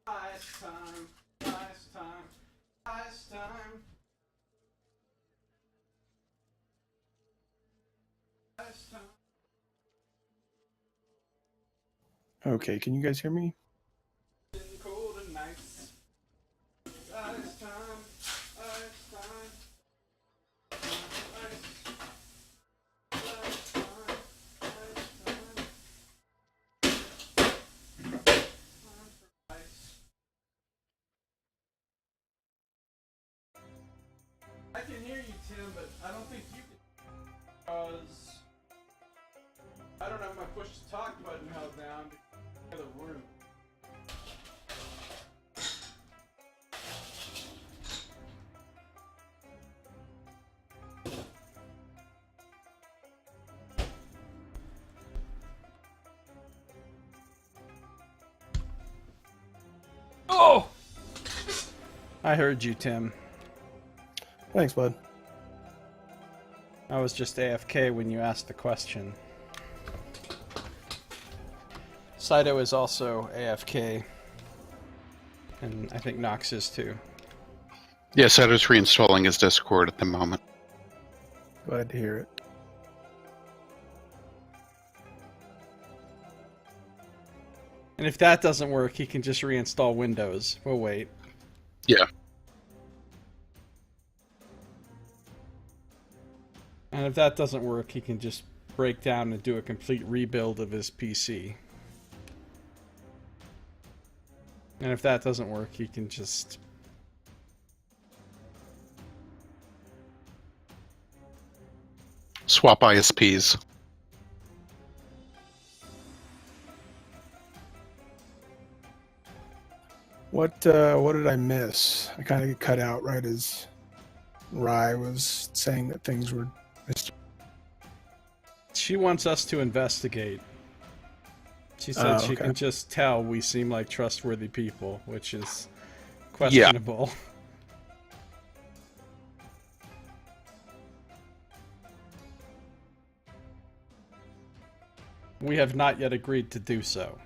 S1: Ice time. Ice time. Ice time. Ice time.
S4: Okay, can you guys hear me?
S1: Cold and nice. Ice time. Ice time. Ice. Ice time. Ice time. Time for ice. I can hear you, Tim, but I don't think you can. Because I don't have my push to talk button held down to the room. Oh! I heard you, Tim.
S4: Thanks, bud.
S1: I was just AFK when you asked the question. Scito is also AFK. And I think Nox is too.
S3: Yes, I was reinstalling his Discord at the moment.
S4: Glad to hear it.
S1: And if that doesn't work, he can just reinstall Windows. We'll wait.
S3: Yeah.
S1: And if that doesn't work, he can just break down and do a complete rebuild of his PC. And if that doesn't work, he can just...
S3: Swap ISPs.
S4: What did I miss? I kind of get cut out right as Rye was saying that things were...
S1: She wants us to investigate. She said she
S4: okay.
S1: can just tell we seem like trustworthy people, which is questionable. We have not yet agreed to do so.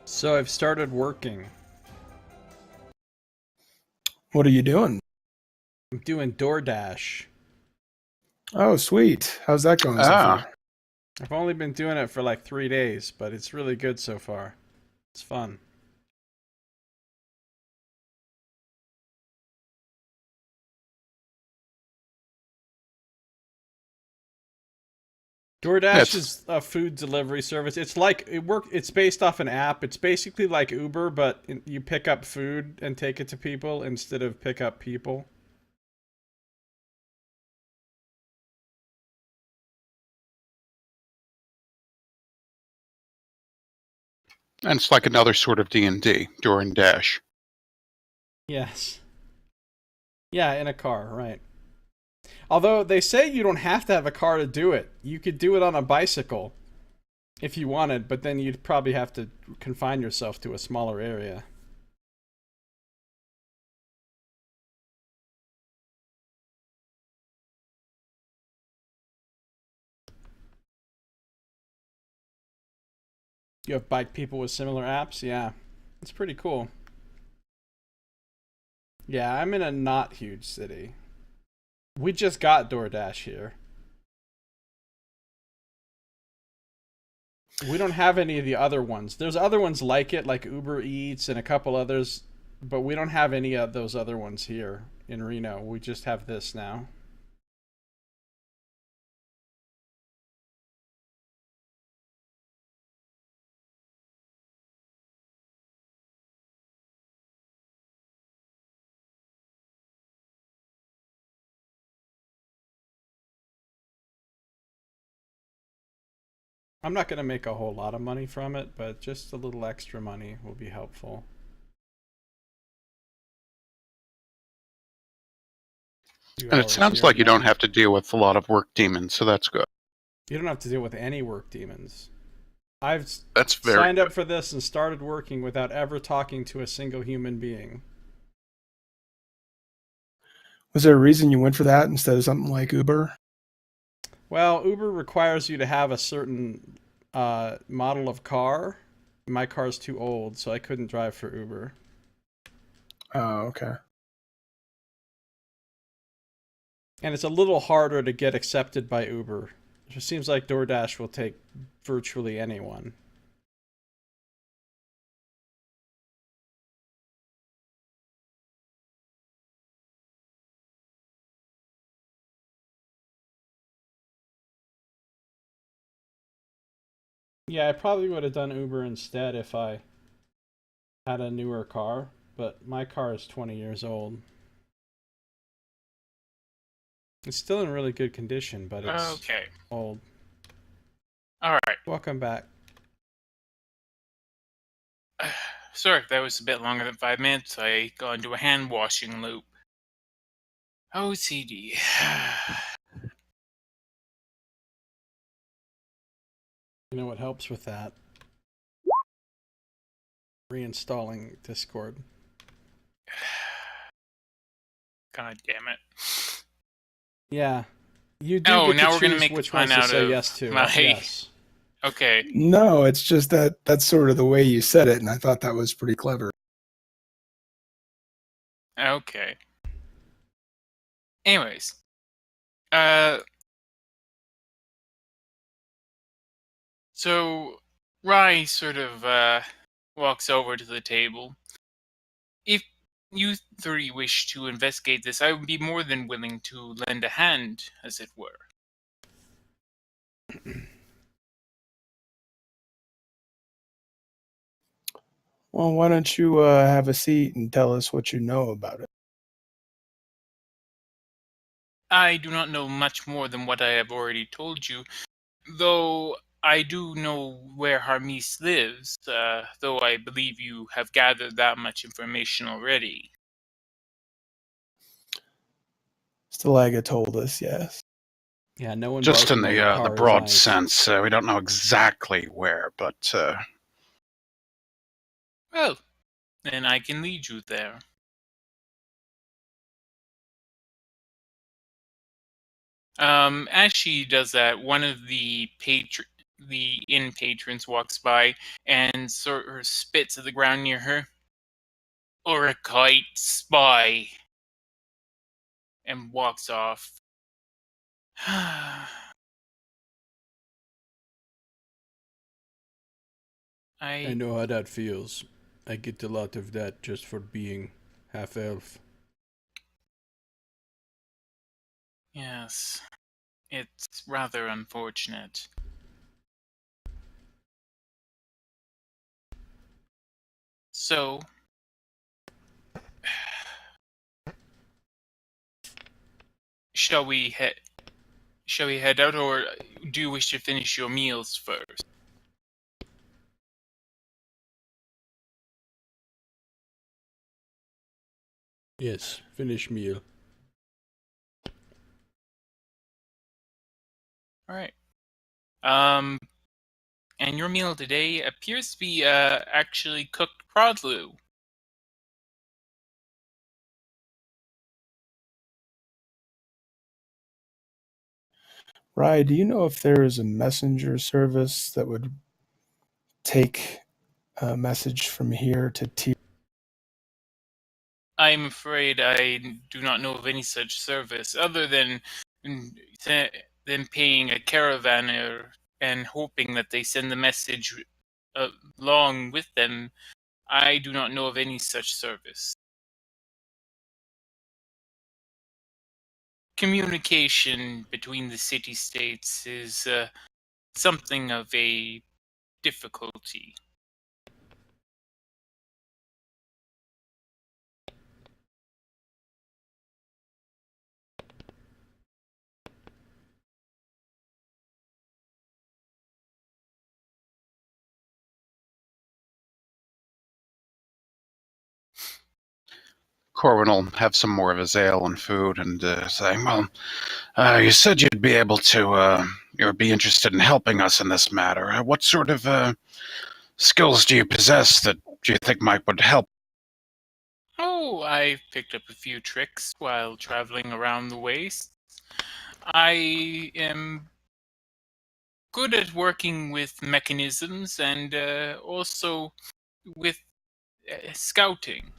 S1: So I've started working.
S4: What are you doing?
S1: I'm doing DoorDash.
S4: Oh, sweet. How's that going so far?
S1: I've only been doing it for like 3 days, but it's really good so far. It's fun. DoorDash is a food delivery service. It's like it's based off an app. It's basically like Uber, but you pick up food and take it to people instead of pick up people.
S3: And it's like another sort of D&D, Door Dash.
S1: Yes. Yeah, in a car, right. Although they say you don't have to have a car to do it. You could do it on a bicycle if you wanted, but then you'd probably have to confine yourself to a smaller area. You have bike people with similar apps? Yeah. It's pretty cool. Yeah, I'm in a not huge city. We just got DoorDash here. We don't have any of the other ones. There's other ones like it, like Uber Eats and a couple others, but we don't have any of those other ones here in Reno. We just have this now. I'm not going to make a whole lot of money from it, but just a little extra money will be helpful.
S3: And it sounds like you don't have to deal with a lot of work demons, so that's good.
S1: You don't have to deal with any work demons. I've
S3: That's
S1: signed up for this and started working without ever talking to a single human being.
S4: Was there a reason you went for that instead of something like Uber?
S1: Well, Uber requires you to have a certain model of car. My car's too old, so I couldn't drive for Uber.
S4: Oh, okay.
S1: And it's a little harder to get accepted by Uber. It just seems like DoorDash will take virtually anyone. Yeah, I probably would have done Uber instead if I had a newer car, but my car is 20 years old. It's still in really good condition, but it's
S2: Okay.
S1: old.
S2: All right.
S1: Welcome back.
S2: Sorry, that was a bit longer than 5 minutes. I got into a hand washing loop. OCD.
S1: You know what helps with that? Reinstalling Discord.
S2: God damn it.
S1: Yeah. You do
S2: Oh,
S1: get
S2: now
S1: to
S2: we're gonna
S1: choose
S2: make
S1: which
S2: fun
S1: ones to
S2: out
S1: say
S2: of
S1: yes to.
S2: my-
S1: Yes.
S2: Okay.
S4: No, it's just that that's sort of the way you said it, and I thought that was pretty clever.
S2: Okay. Anyways. So Rye sort of walks over to the table. If you three wish to investigate this, I would be more than willing to lend a hand, as it were.
S4: Well, why don't you have a seat and tell us what you know about it?
S2: I do not know much more than what I have already told you, though I do know where Harmis lives, though I believe you have gathered that much information already.
S4: Stalaga told us, yes.
S1: Yeah, no one
S3: Just in
S1: barking on
S3: the
S1: car is
S3: broad
S1: nice.
S3: sense. We don't know exactly where, but
S2: Well, then I can lead you there. As she does that, one of the inn patrons walks by and sort of spits at the ground near her. Or a kite spy, and walks off.
S1: I know how that feels. I get a lot of that just for being half-elf.
S2: Yes, it's rather unfortunate. So, shall we head out, or do you wish to finish your meals first?
S1: Yes, finish meal.
S2: All right. And your meal today appears to be actually cooked prodlu.
S4: Rye, do you know if there is a messenger service that would take a message from here to T.
S2: I'm afraid I do not know of any such service other than paying a caravaner and hoping that they send the message along with them. I do not know of any such service. Communication between the city-states is something of a difficulty.
S3: Corwin will have some more of his ale and food and say, well, you said you'd be able to, you'd be interested in helping us in this matter. What sort of skills do you possess that you think would help?
S2: Oh, I've picked up a few tricks while traveling around the wastes. I am good at working with mechanisms and also with scouting.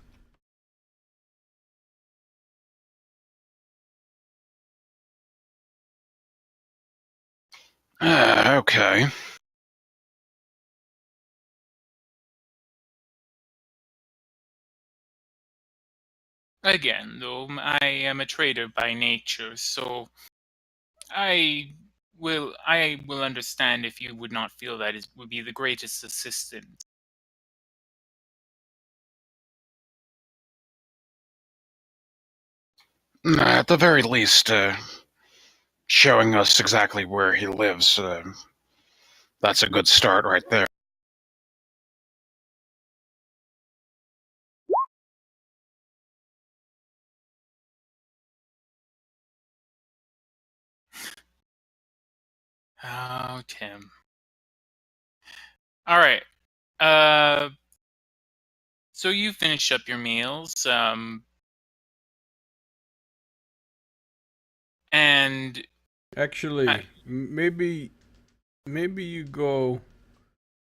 S3: Okay.
S2: Again, though, I am a trader by nature, so I will understand if you would not feel that it would be the greatest assistance.
S3: At the very least, showing us exactly where he lives, that's a good start right there.
S2: Oh, Tim. All right. Uh, so you finish up your meals, and
S1: Actually, maybe you go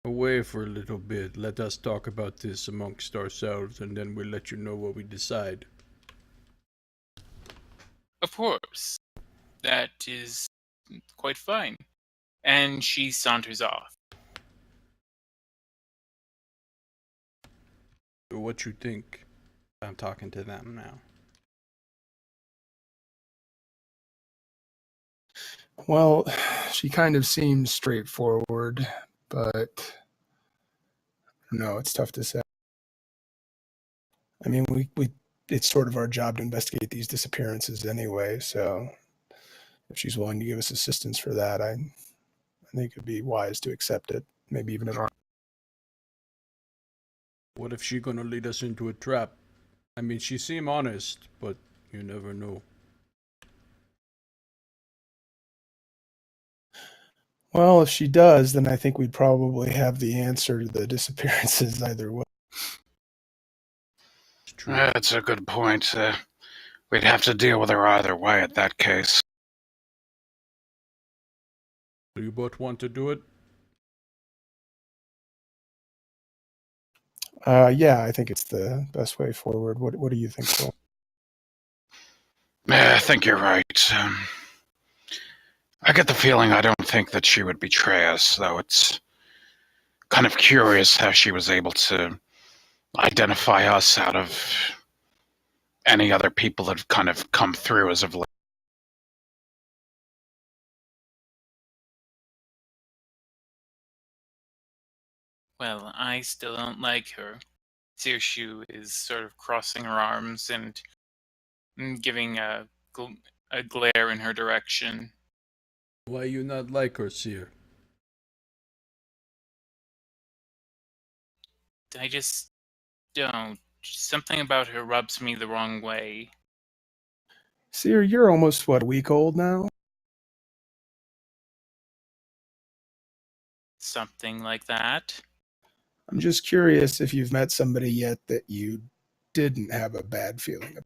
S1: away for a little bit. Let us talk about this amongst ourselves, and then we'll let you know what we decide.
S2: of course, that is quite fine. And she saunters off.
S1: What you think? I'm talking to them now.
S4: Well, she kind of seems straightforward, but no, it's tough to say. I mean, we it's sort of our job to investigate these disappearances anyway, so if she's willing to give us assistance for that, I think it'd be wise to accept it. Maybe even an
S1: What if she gonna lead us into a trap? I mean, she seem honest, but you never know.
S4: Well, if she does, then I think we'd probably have the answer to the disappearances either way.
S1: It's true.
S3: That's a good point. We'd have to deal with her either way at that case.
S1: Do you both want to do it?
S4: Yeah, I think it's the best way forward. What do you think, Phil?
S3: I think you're right. I get the feeling I don't think that she would betray us, though it's kind of curious how she was able to identify us out of any other people that have kind of come through as of late.
S2: Well, I still don't like her. Sirshu is sort of crossing her arms and giving a glare in her direction.
S1: Why you not like her, Seer?
S2: I just don't. Something about her rubs me the wrong way.
S4: Seer, you're almost, what, a week old now?
S2: Something like that.
S4: I'm just curious if you've met somebody yet that you didn't have a bad feeling about.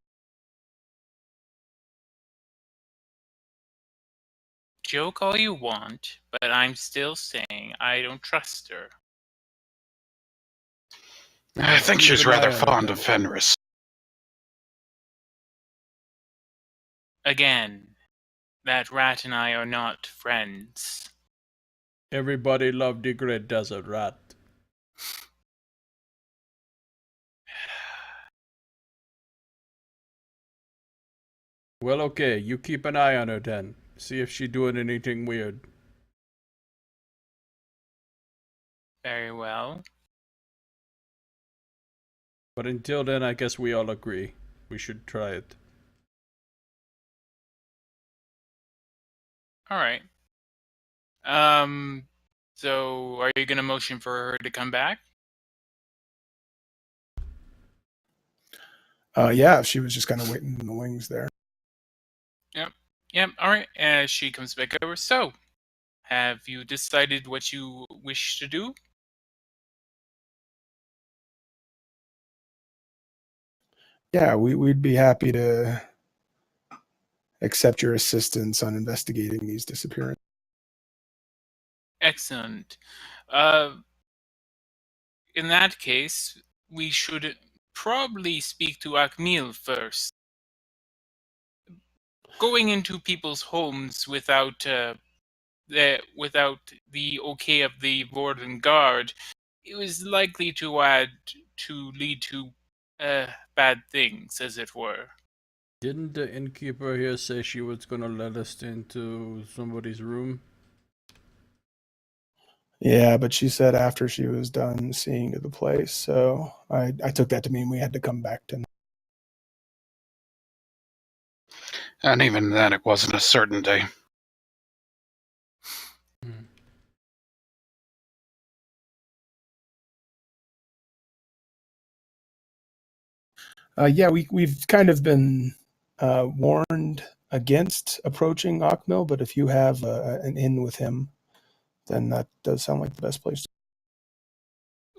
S2: Joke all you want, but I'm still saying I don't trust her.
S3: I think
S1: Keep
S3: she's
S1: an eye
S3: rather
S1: on her,
S3: fond
S1: then.
S3: of Fenris.
S2: Again, that rat and I are not friends.
S1: Everybody loved the Great Desert Rat. Well, okay, you keep an eye on her then. See if she doing anything weird.
S2: Very well.
S1: But until then, I guess we all agree. We should try it.
S2: Alright. So are you gonna motion for her to come back?
S4: Yeah, she was just kind of waiting in the wings there.
S2: Yep, alright. As she comes back over. So, have you decided what you wish to do?
S4: Yeah, we'd be happy to accept your assistance on investigating these disappearances.
S2: Excellent. In that case, we should probably speak to Akmil first. Going into people's homes without the okay of the warden guard, it was likely to lead to bad things, as it were.
S1: Didn't the innkeeper here say she was gonna let us into somebody's room?
S4: Yeah, but she said after she was done seeing to the place, so I took that to mean we had to come back to.
S3: And even then, it wasn't a certainty.
S4: Yeah, we've kind of been warned against approaching Akmil, but if you have an in with him, then that does sound like the best place.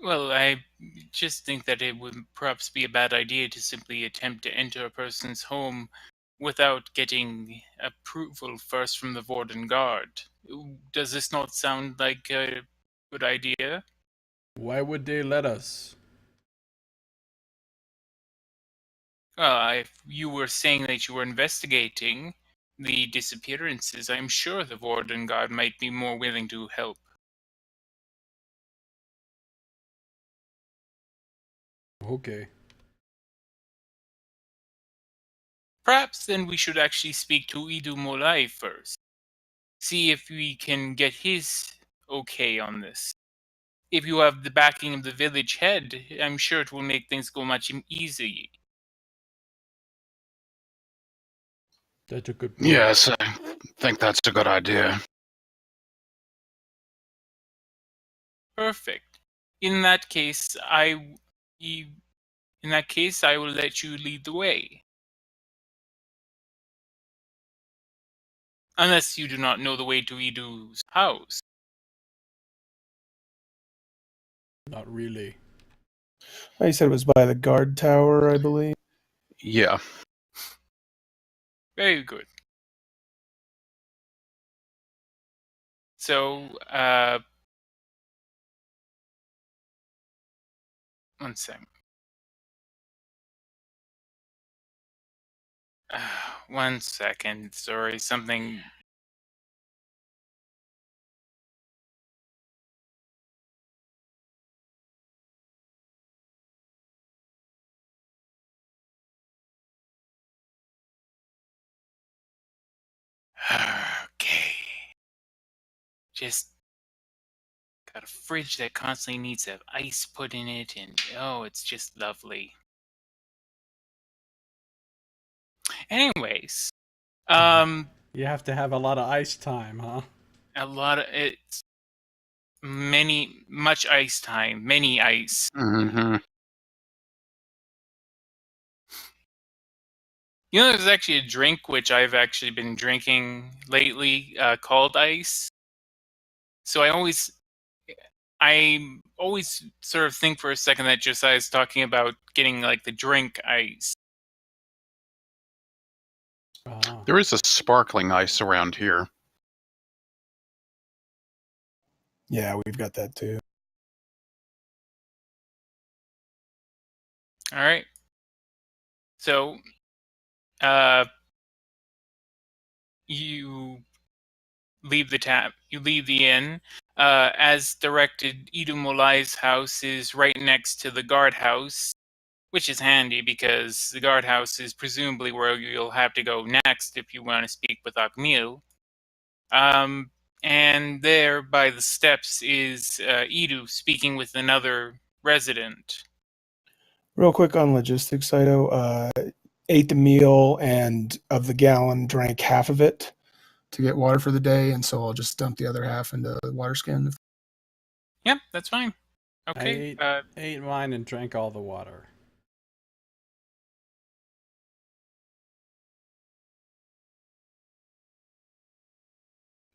S2: Well, I just think that it would perhaps be a bad idea to simply attempt to enter a person's home without getting approval first from the warden guard. Does this not sound like a good idea?
S1: Why would they let us?
S2: Well, if you were saying that you were investigating the disappearances, I'm sure the warden guard might be more willing to help.
S1: Okay.
S2: Perhaps then we should actually speak to Idu Molai first. See if we can get his okay on this. If you have the backing of the village head, I'm sure it will make things go much easier.
S1: That's a good point.
S3: Yes, I think that's a good idea.
S2: Perfect. In that case, I will let you lead the way. Unless you do not know the way to Idu's house.
S1: Not really.
S4: You said it was by the guard tower, I believe.
S3: Yeah.
S2: Very good. So, one second. One second. Sorry, something. Okay. Just got a fridge that constantly needs to have ice put in it, and oh, it's just lovely. Anyways,
S1: You have to have a lot of ice time, huh?
S2: a lot of it's much ice time, many ice.
S3: Mm-hmm.
S2: You know, there's actually a drink which I've actually been drinking lately called ice. So I always sort of think for a second that Josiah is talking about getting like the drink ice.
S1: Ah.
S3: There is a sparkling ice around here.
S4: Yeah, we've got that too.
S2: All right. So, you leave the inn. As directed, Idumolai's house is right next to the guardhouse, which is handy because the guardhouse is presumably where you'll have to go next if you want to speak with Akmil. And there by the steps is Idu speaking with another resident.
S4: Real quick on logistics, Saito. Ate the meal and of the gallon drank half of it to get water for the day, and so I'll just dump the other half into the water skin.
S2: Yep, that's fine.
S1: I
S2: Okay.
S1: ate wine and drank all the water.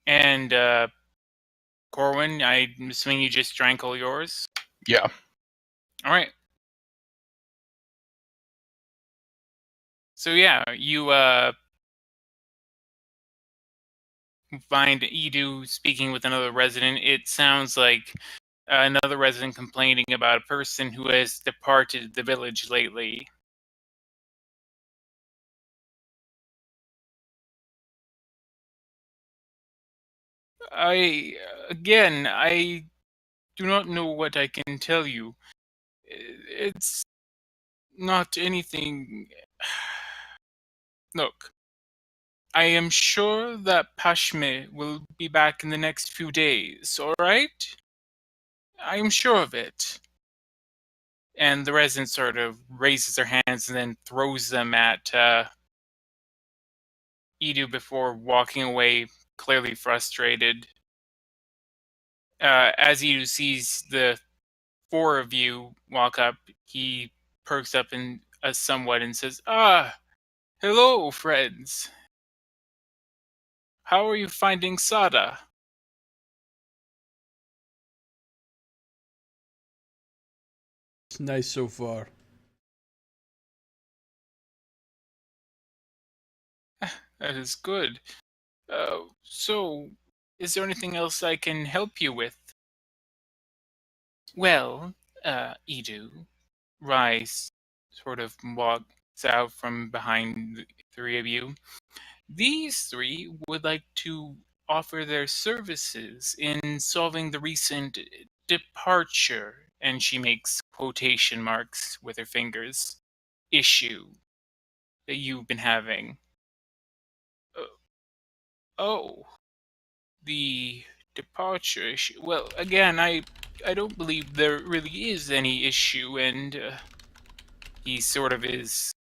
S2: And Corwin, I'm assuming you just drank all yours?
S3: Yeah.
S2: All right. So yeah, you find Edu speaking with another resident. It sounds like another resident complaining about a person who has departed the village lately. I do not know what I can tell you. It's not anything. Look, I am sure that Pashme will be back in the next few days, alright? I am sure of it. And the resident sort of raises their hands and then throws them at Edu before walking away, clearly frustrated. As Edu sees the four of you walk up, he perks up in somewhat and says, "Ah, hello, friends. How are you finding Sada?"
S1: It's nice so far.
S2: That is good. So, is there anything else I can help you with? Well, Edu, Rice sort of walks out from behind the three of you. These three would like to offer their services in solving the recent departure, and she makes quotation marks with her fingers, issue that you've been having. Uh, oh, the departure issue. Well, again, I don't believe there really is any issue, and he sort of is.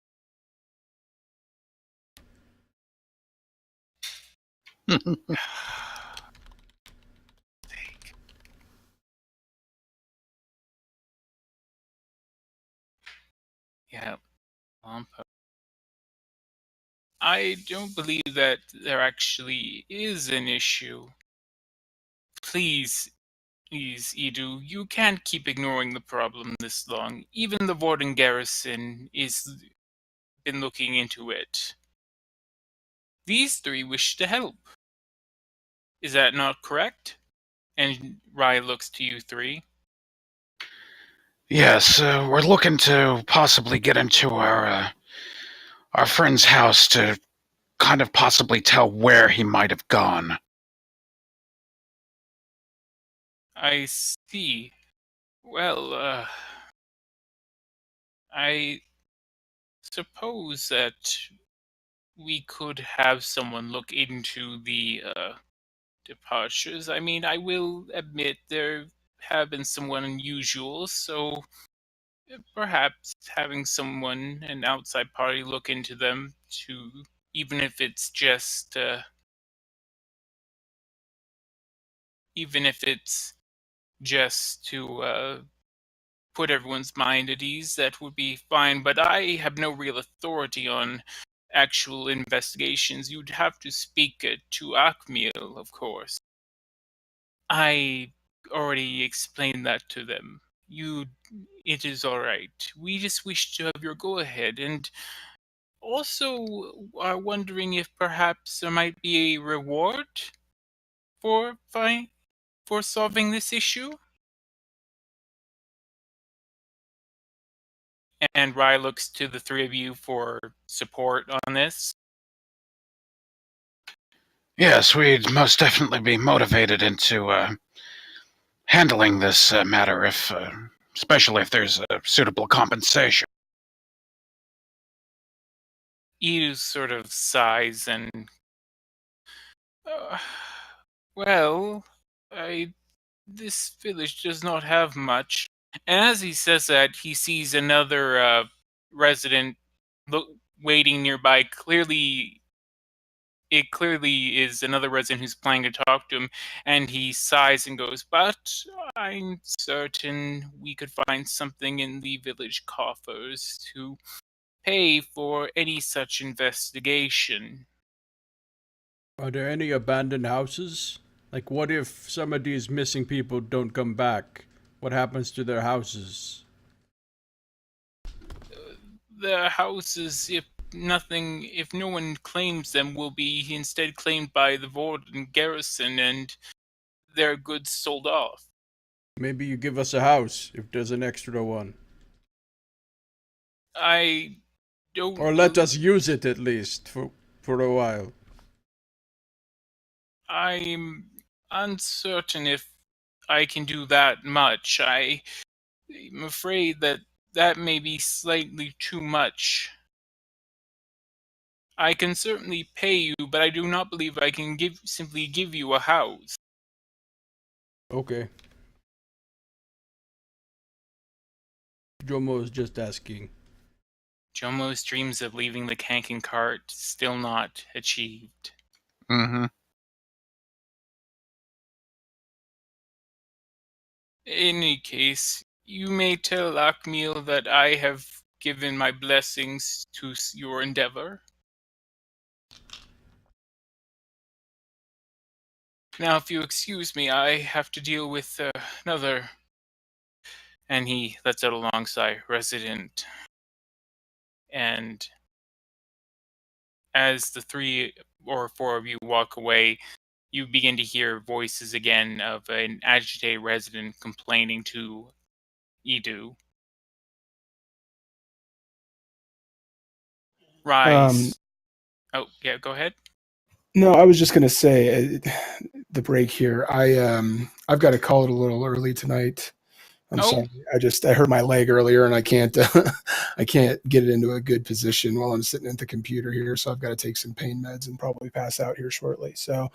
S2: Yeah, Wampa. I don't believe that there actually is an issue. Please, please, Edu, you can't keep ignoring the problem this long. Even the Warden Garrison is been looking into it. These three wish to help. Is that not correct? And Rai looks to you three.
S3: Yes, we're looking to possibly get into our friend's house to kind of possibly tell where he might have gone.
S2: I see. Well, I suppose that we could have someone look into the departures. I mean, I will admit there have been somewhat unusual, so perhaps having someone, an outside party, look into them to, even if it's just, even if it's just to put everyone's mind at ease, that would be fine. But I have no real authority on actual investigations. You'd have to speak to Akmil, of course. I already explained that to them. It is all right. We just wish to have your go-ahead, and also are wondering if perhaps there might be a reward for for solving this issue. And Rye looks to the three of you for support on this.
S3: Yes, we'd most definitely be motivated into handling this matter, if, especially if there's a suitable compensation.
S2: Edu sort of sighs and, well, this village does not have much. And as he says that, he sees another resident waiting nearby. It clearly is another resident who's planning to talk to him, and he sighs and goes, "But I'm certain we could find something in the village coffers to pay for any such investigation."
S1: Are there any abandoned houses? Like, what if some of these missing people don't come back? What happens to their houses?
S2: The houses, if no one claims them, will be instead claimed by the Warden garrison and their goods sold off.
S1: Maybe you give us a house if there's an extra one.
S2: I don't.
S1: Or let us use it at least for a while.
S2: I'm uncertain if I can do that much. I'm afraid that may be slightly too much. I can certainly pay you, but I do not believe I can simply give you a house.
S1: Okay. Jomo is just asking.
S2: Jomo's dreams of leaving the Kanken cart still not achieved.
S3: Mm-hmm.
S2: In any case, you may tell Akmil that I have given my blessings to your endeavor. Now, if you excuse me, I have to deal with another... And he lets out a long sigh, resident. And as the 3 or 4 of you walk away, you begin to hear voices again of an agitated resident complaining to Edu. Rise. Oh, yeah, go ahead.
S4: No, I was just gonna say the break here. I've got to call it a little early tonight. I'm sorry. I hurt my leg earlier, and I can't I can't get it into a good position while I'm sitting at the computer here. So I've got to take some pain meds and probably pass out here shortly. So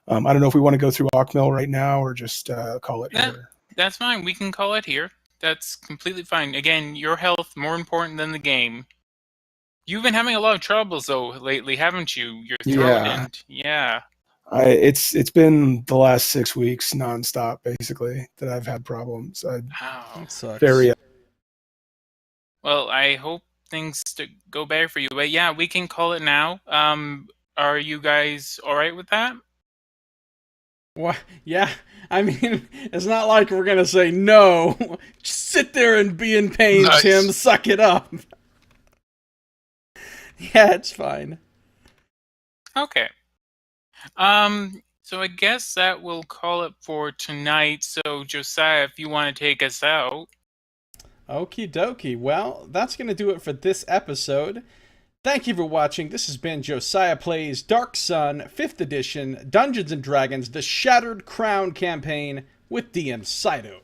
S4: I don't know if we want to go through Akmil right now or just call it here.
S2: That's fine. We can call it here. That's completely fine. Again, your health more important than the game. You've been having a lot of troubles though lately, haven't you? Your throat yeah.
S4: It's been the last 6 weeks nonstop, basically, that I've had problems.
S1: That sucks.
S2: Well, I hope things go better for you. But yeah, we can call it now. Are you guys all right with that?
S1: What? Yeah. I mean, it's not like we're gonna say no. Just sit there and be in pain,
S3: Nice.
S1: Tim. Suck it up. Yeah, it's fine.
S2: Okay. So I guess that will call it for tonight. So Josiah, if you want to take us out.
S1: Okie dokie. Well, that's going to do it for this episode. Thank you for watching. This has been Josiah Plays Dark Sun 5th Edition Dungeons & Dragons The Shattered Crown Campaign with DM Scito.